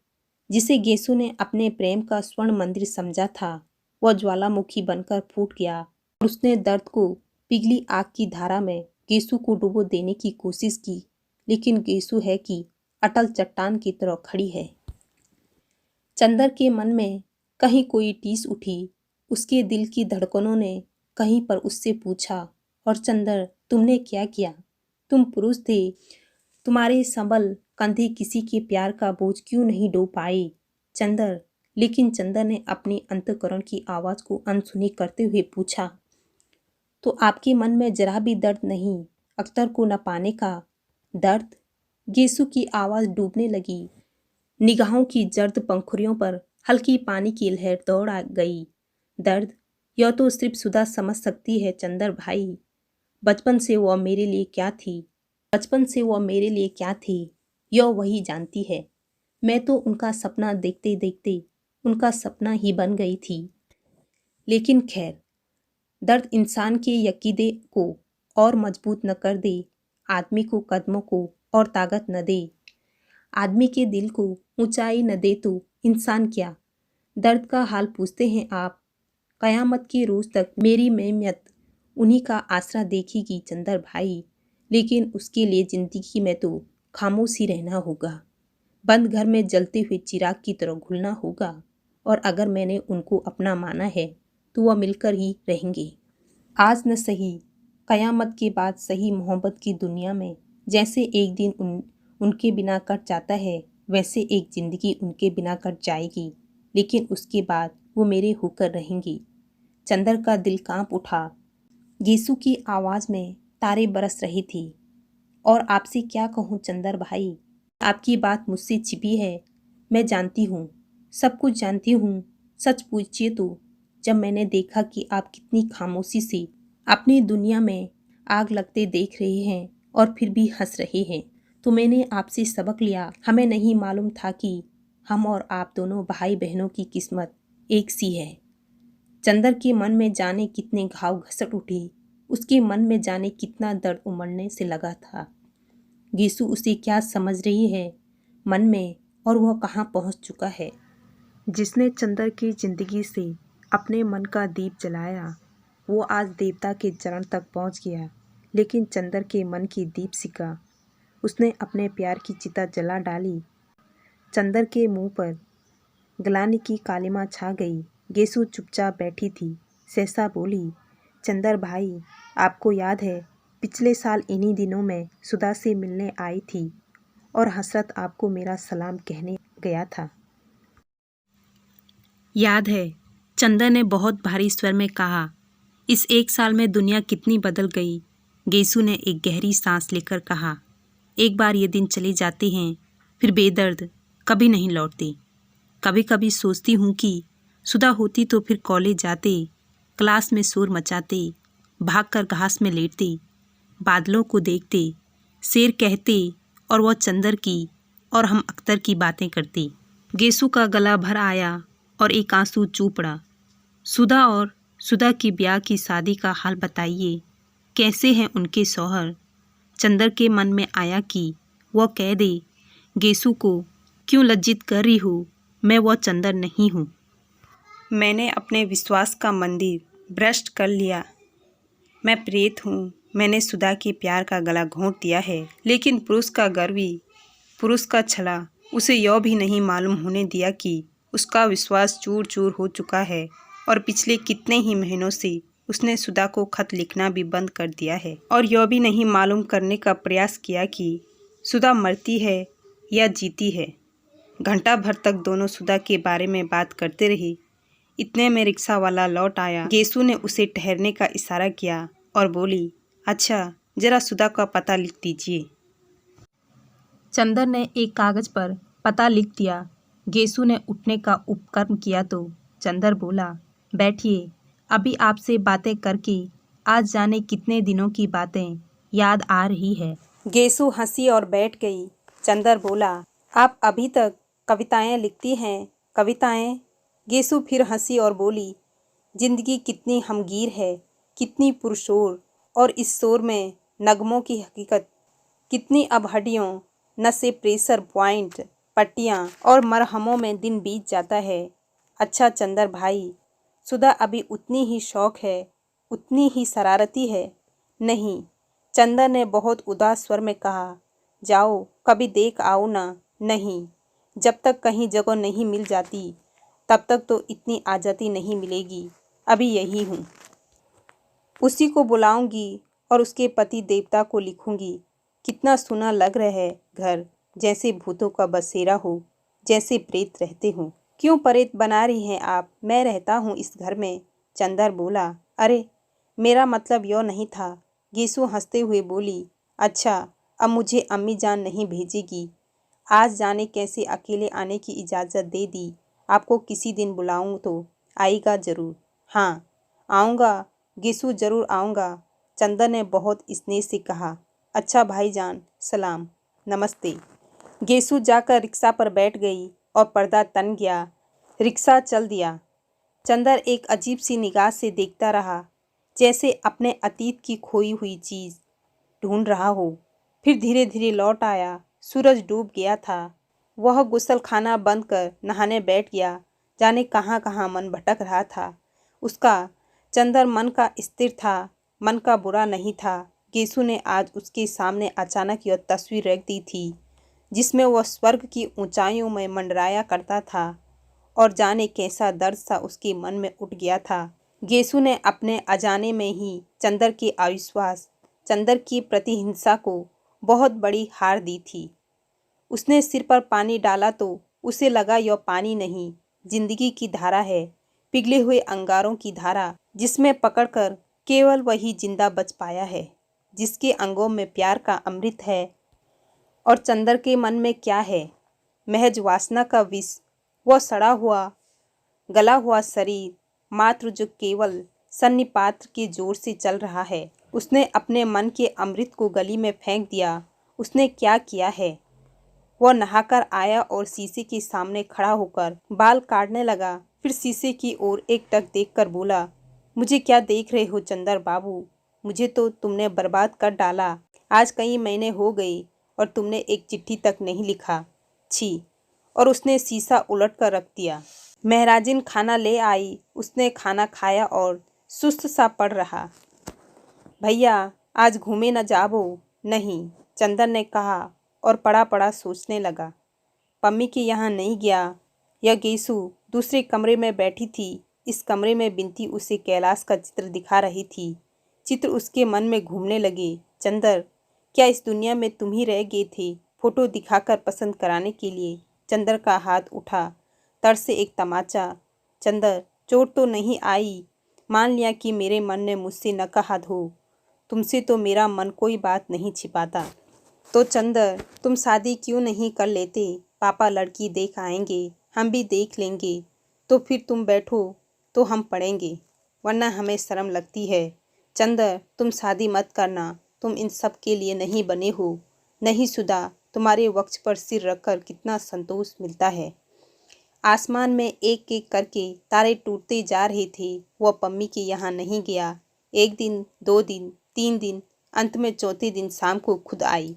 जिसे गेसु ने अपने प्रेम का स्वर्ण मंदिर समझा था, वह ज्वालामुखी बनकर फूट गया। और उसने दर्द को पिघली आग की धारा में गेसु को डुबो देने की कोशिश की, लेकिन गेसु है कि अटल चट्टान की तरह खड़ी है। चंदर के मन में कहीं कोई टीस उठी। उसके दिल की धड़कनों ने कहीं पर उससे पूछा, और चंदर, तुमने क्या किया? तुम पुरुष थे, तुम्हारे सबल कंधे किसी के प्यार का बोझ क्यों नहीं ढो पाए? चंदर। लेकिन चंदर ने अपनी अंतःकरण की आवाज को अनसुनी करते हुए पूछा, तो आपके मन में जरा भी दर्द नहीं अख्तर को न पाने का? दर्द? गेसु की आवाज डूबने लगी। निगाहों की जर्द पंखुड़ियों पर हल्की पानी की लहर दौड़ आ गई। दर्द? यह तो सिर्फ सुधा समझ सकती है चंदर भाई। बचपन से वह मेरे लिए क्या थी, यह वही जानती है। मैं तो उनका सपना देखते देखते उनका सपना ही बन गई थी। लेकिन खैर, दर्द इंसान के यकीदे को और मजबूत न कर दे, आदमी को कदमों को और ताकत न दे, आदमी के दिल को ऊंचाई न दे तो इंसान क्या? दर्द का हाल पूछते हैं आप? कयामत के रोज तक मेरी मेहनत उन्हीं का आसरा देखेगी चंदर भाई। लेकिन उसके लिए जिंदगी में तो खामोश ही रहना होगा, बंद घर में जलते हुए चिराग की तरह घुलना होगा। और अगर मैंने उनको अपना माना है तो वह मिलकर ही रहेंगे। आज न सही, कयामत के बाद सही। मोहब्बत की दुनिया में जैसे एक दिन उनके बिना कट जाता है, वैसे एक जिंदगी उनके बिना कट जाएगी, लेकिन उसके बाद वो मेरे होकर रहेंगी। चंदर का दिल कांप उठा। गेसु की आवाज में तारे बरस रही थी। और आपसे क्या कहूँ चंदर भाई, आपकी बात मुझसे छिपी है। मैं जानती हूँ, सब कुछ जानती हूँ। सच पूछिए तो जब मैंने देखा कि आप कितनी खामोशी से अपनी दुनिया में आग लगते देख रहे हैं और फिर भी हंस रहे हैं, तो मैंने आपसे सबक लिया। हमें नहीं मालूम था कि हम और आप दोनों भाई बहनों की किस्मत एक सी है। चंदर के मन में जाने कितने घाव घसट उठे, उसके मन में जाने कितना दर्द उमड़ने से लगा था। गेसु उसे क्या समझ रही है मन में, और वह कहाँ पहुँच चुका है। जिसने चंदर की जिंदगी से अपने मन का दीप जलाया, वो आज देवता के चरण तक पहुंच गया। लेकिन चंदर के मन की दीपशिखा उसने अपने प्यार की चिता जला डाली। चंदर के मुंह पर ग्लानि की कालिमा छा गई। गेसु चुपचाप बैठी थी। सहसा बोली, चंदर भाई, आपको याद है पिछले साल इन्हीं दिनों में सुधा से मिलने आई थी और हसरत आपको मेरा सलाम कहने गया था। याद है, चंदर ने बहुत भारी स्वर में कहा। इस 1 साल में दुनिया कितनी बदल गई। गेसु ने एक गहरी सांस लेकर कहा। एक बार ये दिन चले जाते हैं, फिर बेदर्द कभी नहीं लौटते। कभी कभी सोचती हूँ कि सुधा होती तो फिर कॉलेज जाते, क्लास में शोर मचाते, भागकर घास में लेटते, बादलों को देखते, शेर कहते और वो चंदर की और हम अख्तर की बातें करते। गेसु का गला भर आया और एक आंसू चू पड़ा। सुधा और सुधा की ब्याह की शादी का हाल बताइए, कैसे हैं उनके शौहर। चंदर के मन में आया कि वह कह दे गेसु को, क्यों लज्जित कर रही हो, मैं वो चंदर नहीं हूँ। मैंने अपने विश्वास का मंदिर भ्रष्ट कर लिया। मैं प्रेत हूँ। मैंने सुधा के प्यार का गला घोंट दिया है, लेकिन पुरुष का गर्वी, पुरुष का छला उसे यह भी नहीं मालूम होने दिया कि उसका विश्वास चूर चूर हो चुका है और पिछले कितने ही महीनों से उसने सुधा को खत लिखना भी बंद कर दिया है और यह भी नहीं मालूम करने का प्रयास किया कि सुधा मरती है या जीती है। घंटा भर तक दोनों सुधा के बारे में बात करते रहे। इतने में रिक्शा वाला लौट आया। गेसु ने उसे ठहरने का इशारा किया और बोली, अच्छा जरा सुधा का पता लिख दीजिए। चंदर ने एक कागज पर पता लिख दिया। गेसु ने उठने का उपक्रम किया तो चंदर बोला, बैठिए, अभी आपसे बातें करके आज जाने कितने दिनों की बातें याद आ रही है। गेसु हंसी और बैठ गई। चंदर बोला, आप अभी तक कविताएं लिखती हैं? कविताएं? गेसु फिर हंसी और बोली, जिंदगी कितनी हमगीर है, कितनी पुरशोर, और इस शोर में नगमों की हकीकत कितनी। अब हड्डियों, नसें, प्रेशर पॉइंट, पट्टियाँ और मरहमों में दिन बीत जाता है। अच्छा चंदर भाई, सुधा अभी उतनी ही शौक है, उतनी ही शरारती है? नहीं, चंदर ने बहुत उदास स्वर में कहा। जाओ कभी देख आओ ना। नहीं, जब तक कहीं जगह नहीं मिल जाती तब तक तो इतनी आज़ादी नहीं मिलेगी। अभी यही हूँ। उसी को बुलाऊंगी और उसके पति देवता को लिखूंगी। कितना सुना लग रहा है घर, जैसे भूतों का बसेरा हो, जैसे प्रेत रहते हो। क्यों प्रेत बना रही हैं आप? मैं रहता हूँ इस घर में। चंदर बोला, अरे मेरा मतलब यह नहीं था। गेसु हंसते हुए बोली, अच्छा अब मुझे अम्मी जान नहीं भेजेगी। आज जाने कैसे अकेले आने की इजाज़त दे दी। आपको किसी दिन बुलाऊं तो आएगा ज़रूर। हाँ आऊँगा गेसु, ज़रूर आऊँगा। चंदर ने बहुत स्नेह से कहा। अच्छा भाईजान, सलाम, नमस्ते। गेसु जाकर रिक्शा पर बैठ गई और पर्दा तन गया। रिक्शा चल दिया। चंदर एक अजीब सी निगाह से देखता रहा, जैसे अपने अतीत की खोई हुई चीज़ ढूंढ रहा हो। फिर धीरे धीरे लौट आया। सूरज डूब गया था। वह गुसल खाना बंद कर नहाने बैठ गया। जाने कहाँ कहाँ मन भटक रहा था उसका। चंदर मन का स्थिर था, मन का बुरा नहीं था। गेसु ने आज उसके सामने अचानक यह तस्वीर रख दी थी, जिसमें वह स्वर्ग की ऊंचाइयों में मंडराया करता था, और जाने कैसा दर्द सा उसके मन में उठ गया था। गेसु ने अपने अजाने में ही चंदर के अविश्वास, चंदर की प्रतिहिंसा को बहुत बड़ी हार दी थी। उसने सिर पर पानी डाला तो उसे लगा यह पानी नहीं, जिंदगी की धारा है, पिघले हुए अंगारों की धारा, जिसमें पकड़कर केवल वही जिंदा बच पाया है, जिसके अंगों में प्यार का अमृत है। और चंदर के मन में क्या है? महज वासना का विष। वह सड़ा हुआ, गला हुआ शरीर मात्र जो केवल सन्निपात्र के जोर से चल रहा है। उसने अपने मन के अमृत को गली में फेंक दिया। उसने क्या किया है? वह नहाकर आया और शीशे के सामने खड़ा होकर बाल काटने लगा। फिर शीशे की ओर एकटक देखकर बोला, मुझे क्या देख रहे हो चंदर बाबू? मुझे तो तुमने बर्बाद कर डाला। आज कई महीने हो गए और तुमने एक चिट्ठी तक नहीं लिखा। छी। और उसने शीशा उलट कर रख दिया। महराजिन खाना ले आई। उसने खाना खाया और सुस्त सा पड़ रहा। भैया आज घूमे न जाबो? नहीं, चंदर ने कहा और पड़ा पड़ा सोचने लगा। पम्मी के यहाँ नहीं गया? यह गेसु दूसरे कमरे में बैठी थी। इस कमरे में बिनती उसे कैलाश का चित्र दिखा रही थी। चित्र उसके मन में घूमने लगे। चंदर, क्या इस दुनिया में तुम ही रह गए थे फोटो दिखाकर पसंद कराने के लिए? चंदर का हाथ उठा, तर से एक तमाचा। चंदर, चोट तो नहीं आई? मान लिया कि मेरे मन ने मुझसे न कहा हो। तुमसे तो मेरा मन कोई बात नहीं छिपाता। तो चंदर, तुम शादी क्यों नहीं कर लेते? पापा लड़की देख आएंगे, हम भी देख लेंगे। तो फिर तुम बैठो तो हम पढ़ेंगे, वरना हमें शर्म लगती है। चंदर, तुम शादी मत करना, तुम इन सब के लिए नहीं बने हो। नहीं सुधा, तुम्हारे वक्ष पर सिर रखकर कितना संतोष मिलता है। आसमान में एक एक करके तारे टूटते जा रहे थे। वह पम्मी के यहाँ नहीं गया। 1 दिन, 2 दिन, 3 दिन, अंत में चौथे दिन शाम को खुद आई।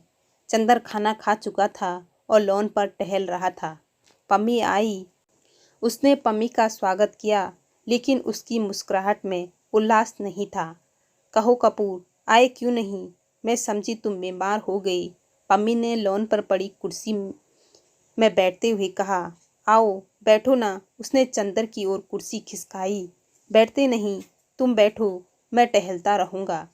चंदर खाना खा चुका था और लॉन पर टहल रहा था। पम्मी आई। उसने पम्मी का स्वागत किया, लेकिन उसकी मुस्कुराहट में उल्लास नहीं था। कहो कपूर, आए क्यों नहीं? मैं समझी तुम बीमार हो गई। पम्मी ने लॉन पर पड़ी कुर्सी में बैठते हुए कहा। आओ बैठो ना। उसने चंदर की ओर कुर्सी खिसकाई। बैठते नहीं, तुम बैठो, मैं टहलता रहूँगा।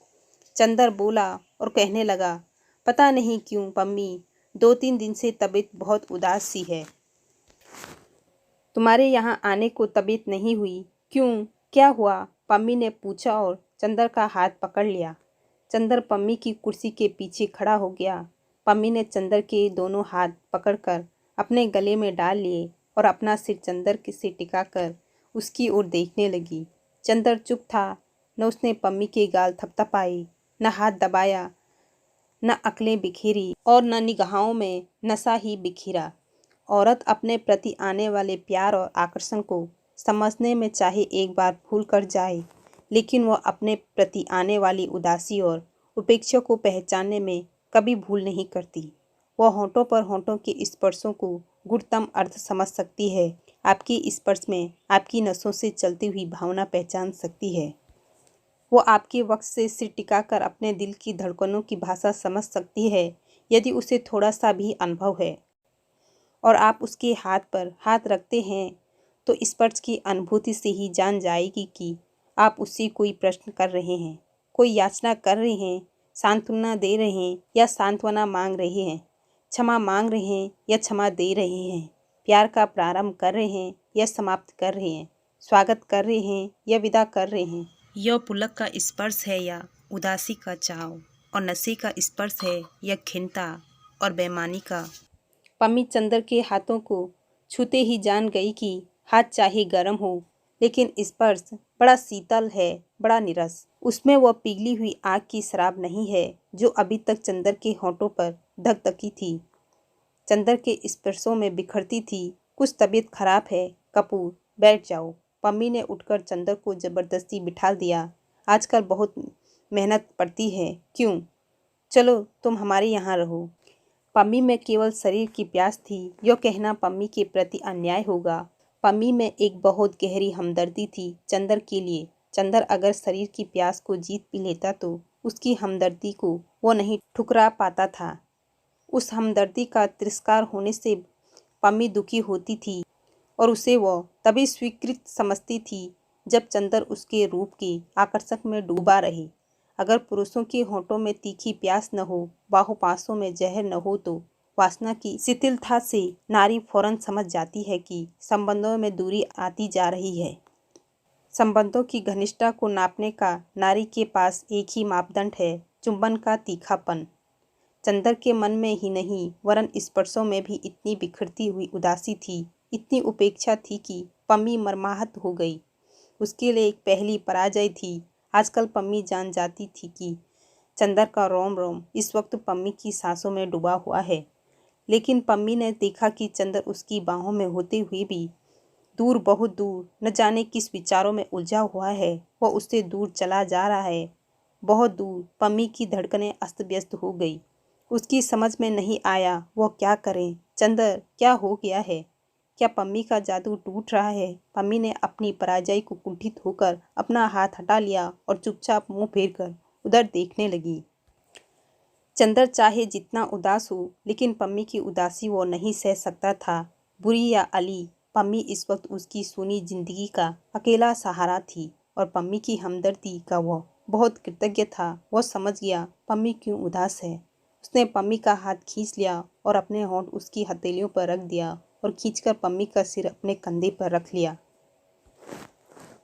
चंदर बोला और कहने लगा, पता नहीं क्यों पम्मी, 2-3 दिन से तबीयत बहुत उदास सी है। तुम्हारे यहाँ आने को तबीयत नहीं हुई? क्यों, क्या हुआ? पम्मी ने पूछा और चंदर का हाथ पकड़ लिया। चंदर पम्मी की कुर्सी के पीछे खड़ा हो गया। पम्मी ने चंदर के दोनों हाथ पकड़कर अपने गले में डाल लिए और अपना सिर चंदर से टिकाकर उसकी ओर देखने लगी। चंदर चुप था। न उसने पम्मी के गाल थपथपाए, न हाथ दबाया, न अकलें बिखेरी और न निगाहों में नशा ही बिखेरा। औरत अपने प्रति आने वाले प्यार और आकर्षण को समझने में चाहे एक बार भूल कर जाए, लेकिन वह अपने प्रति आने वाली उदासी और उपेक्षा को पहचानने में कभी भूल नहीं करती। वह होंठों पर होंठों के स्पर्शों को गुणतम अर्थ समझ सकती है। आपकी स्पर्श में आपकी नसों से चलती हुई भावना पहचान सकती है। वो आपके वक्त से सिर टिकाकर अपने दिल की धड़कनों की भाषा समझ सकती है, यदि उसे थोड़ा सा भी अनुभव है और आप उसके हाथ पर हाथ रखते हैं तो स्पर्श की अनुभूति से ही जान जाएगी कि आप उससे कोई प्रश्न कर रहे हैं, कोई याचना कर रहे हैं, सांत्वना दे रहे हैं या सांत्वना मांग रहे हैं, क्षमा मांग रहे हैं या क्षमा दे रहे हैं, प्यार का प्रारंभ कर रहे हैं या समाप्त कर रहे हैं, स्वागत कर रहे हैं या विदा कर रहे हैं। यह पुलक का स्पर्श है या उदासी का चाव, और नशे का स्पर्श है या खिन्नता और बेईमानी का। पम्मी चंदर के हाथों को छूते ही जान गई कि हाथ चाहे गर्म हो, लेकिन स्पर्श बड़ा शीतल है, बड़ा नीरस। उसमें वह पिघली हुई आग की शराब नहीं है जो अभी तक चंदर के होंठों पर धकधकी थी, चंदर के स्पर्शों में बिखरती थी। कुछ तबीयत खराब है कपूर, बैठ जाओ। पम्मी ने उठकर चंदर को जबरदस्ती बिठा दिया। आजकल बहुत मेहनत पड़ती है। क्यों, चलो तुम हमारे यहाँ रहो। पम्मी में केवल शरीर की प्यास थी। यह कहना पम्मी के प्रति अन्याय होगा। पम्मी में एक बहुत गहरी हमदर्दी थी चंदर के लिए। चंदर अगर शरीर की प्यास को जीत भी लेता तो उसकी हमदर्दी को वो नहीं ठुकरा पाता था। उस हमदर्दी का तिरस्कार होने से पम्मी दुखी होती थी और उसे वह तभी स्वीकृत समझती थी जब चंदर उसके रूप के आकर्षक में डूबा रहे। अगर पुरुषों के होंठों में तीखी प्यास न हो, बाहुपासों में जहर न हो, तो वासना की शिथिलता से नारी फौरन समझ जाती है कि संबंधों में दूरी आती जा रही है। संबंधों की घनिष्ठता को नापने का नारी के पास एक ही मापदंड है, चुंबन का तीखापन। चंदर के मन में ही नहीं वरन स्पर्शों में भी इतनी बिखरती हुई उदासी थी, इतनी उपेक्षा थी कि पम्मी मर्माहत हो गई। उसके लिए एक पहली पराजय थी। आजकल पम्मी जान जाती थी कि चंदर का रोम रोम इस वक्त पम्मी की सांसों में डूबा हुआ है, लेकिन पम्मी ने देखा कि चंदर उसकी बाहों में होते हुए भी दूर, बहुत दूर, न जाने किस विचारों में उलझा हुआ है। वह उससे दूर चला जा रहा है, बहुत दूर। पम्मी की धड़कनें अस्त व्यस्त हो गई। उसकी समझ में नहीं आया वह क्या करे। चंदर, क्या हो गया है? क्या पम्मी का जादू टूट रहा है? पम्मी ने अपनी पराजय को कुंठित होकर अपना हाथ हटा लिया और चुपचाप मुंह फेर कर उधर देखने लगी। चंदर चाहे जितना उदास हो, लेकिन पम्मी की उदासी वो नहीं सह सकता था। बुरी या अली, पम्मी इस वक्त उसकी सूनी जिंदगी का अकेला सहारा थी और पम्मी की हमदर्दी का वह बहुत कृतज्ञ था। वह समझ गया पम्मी क्यों उदास है। उसने पम्मी का हाथ खींच लिया और अपने होंठ उसकी हथेलियों पर रख दिया और खींचकर पम्मी का सिर अपने कंधे पर रख लिया।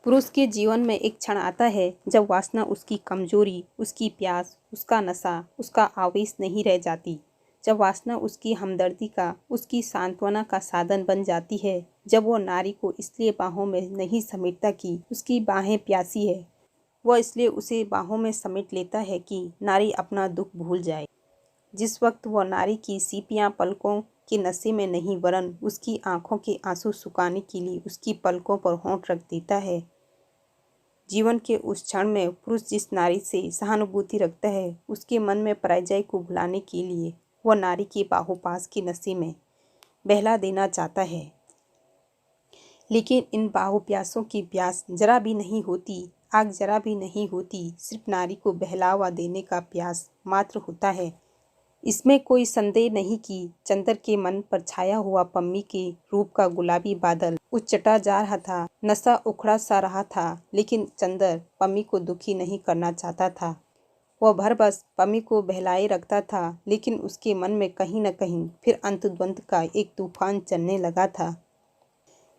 पुरुष के जीवन में एक क्षण आता है जब वासना उसकी कमजोरी, उसकी प्यास, उसका नशा, उसका आवेश नहीं रह जाती। जब वासना उसकी हमदर्दी का, उसकी सांत्वना का साधन बन जाती है। जब वो नारी को इसलिए बाहों में नहीं समेटता कि उसकी बाहें प्यासी है, वह इसलिए उसे बाहों में समेट लेता है कि नारी अपना दुख भूल जाए। जिस वक्त वह नारी की सीपियाँ पलकों के नशे में नहीं वरन उसकी आंखों के आंसू सुखाने के लिए उसकी पलकों पर होंठ रख देता है। जीवन के उस क्षण में पुरुष जिस नारी से सहानुभूति रखता है, उसके मन में पराजय को भुलाने के लिए वह नारी के बाहुपास के नशे में बहला देना चाहता है। लेकिन इन बाहुप्यासों की प्यास जरा भी नहीं होती, आग जरा भी नहीं होती, सिर्फ नारी को बहलावा देने का प्यास मात्र होता है। इसमें कोई संदेह नहीं कि चंदर के मन पर छाया हुआ पम्मी के रूप का गुलाबी बादल उचटा जा रहा था। नशा उखड़ा सा रहा था, लेकिन चंदर पम्मी को दुखी नहीं करना चाहता था। वह भर बस पम्मी को बहलाए रखता था, लेकिन उसके मन में कहीं न कहीं फिर अंतर्द्वंद का एक तूफान चलने लगा था।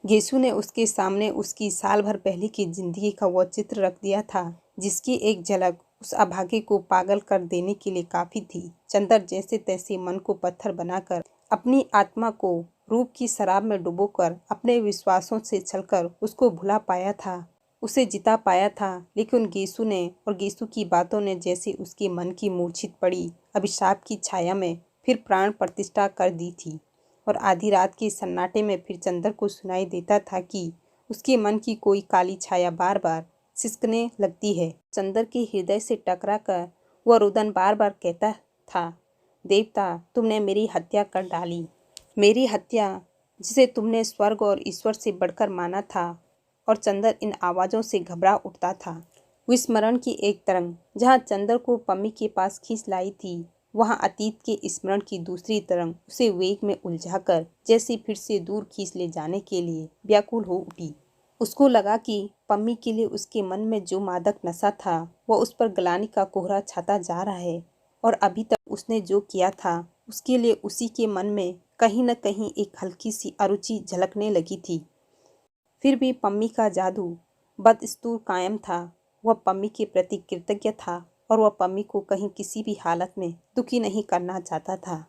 गेसु ने उसके सामने उसकी साल भर पहले की जिंदगी का वह चित्र रख दिया था, जिसकी एक झलक उस अभागे को पागल कर देने के लिए काफी थी। चंदर जैसे तैसे मन को पत्थर बनाकर, अपनी आत्मा को रूप की शराब में डुबोकर, अपने विश्वासों से छलकर उसको भुला पाया था, उसे जिता पाया था। लेकिन गेसु ने और गेसु की बातों ने जैसे उसके मन की मूर्छित पड़ी अभिशाप की छाया में फिर प्राण प्रतिष्ठा कर दी थी। और आधी रात के सन्नाटे में फिर चंदर को सुनाई देता था कि उसके मन की कोई काली छाया बार बार सिसकने लगती है। चंदर के हृदय से टकरा कर वह रुदन बार बार कहता था, देवता, तुमने मेरी हत्या कर डाली। मेरी हत्या, जिसे तुमने स्वर्ग और ईश्वर से बढ़कर माना था। और चंदर इन आवाज़ों से घबरा उठता था। विस्मरण की एक तरंग जहाँ चंदर को पम्मी के पास खींच लाई थी, वहाँ अतीत के स्मरण की दूसरी तरंग उसे वेग में उलझाकर जैसे फिर से दूर खींच ले जाने के लिए व्याकुल हो उठी। उसको लगा कि पम्मी के लिए उसके मन में जो मादक नशा था, वह उस पर ग्लानि का कोहरा छाता जा रहा है। और अभी तक उसने जो किया था, उसके लिए उसी के मन में कहीं न कहीं एक हल्की सी अरुचि झलकने लगी थी। फिर भी पम्मी का जादू बदस्तूर कायम था। वह पम्मी के प्रति कृतज्ञ था और वह पम्मी को कहीं किसी भी हालत में दुखी नहीं करना चाहता था।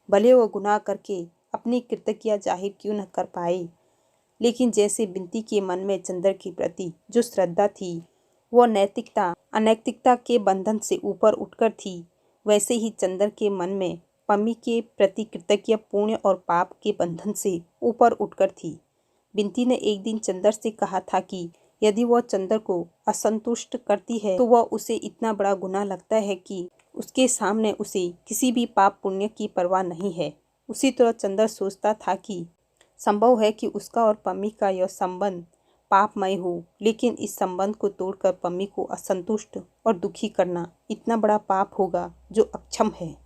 भले वह गुनाह करके अपनी कृतज्ञता जाहिर क्यों न कर पाए, लेकिन जैसे बिनती के मन में चंदर के प्रति जो श्रद्धा थी, वह नैतिकता अनैतिकता के बंधन से ऊपर उठकर थी, वैसे ही चंदर के मन में पम्मी के प्रति कृतज्ञ पुण्य और पाप के बंधन से ऊपर उठकर थी। बिनती ने एक दिन चंदर से कहा था कि यदि वह चंदर को असंतुष्ट करती है तो वह उसे इतना बड़ा गुनाह लगता है कि उसके सामने उसे किसी भी पाप पुण्य की परवाह नहीं है। उसी तरह चंदर सोचता था कि संभव है कि उसका और पम्मी का यह संबंध पापमय हो, लेकिन इस संबंध को तोड़कर पम्मी को असंतुष्ट और दुखी करना इतना बड़ा पाप होगा जो अक्षम है।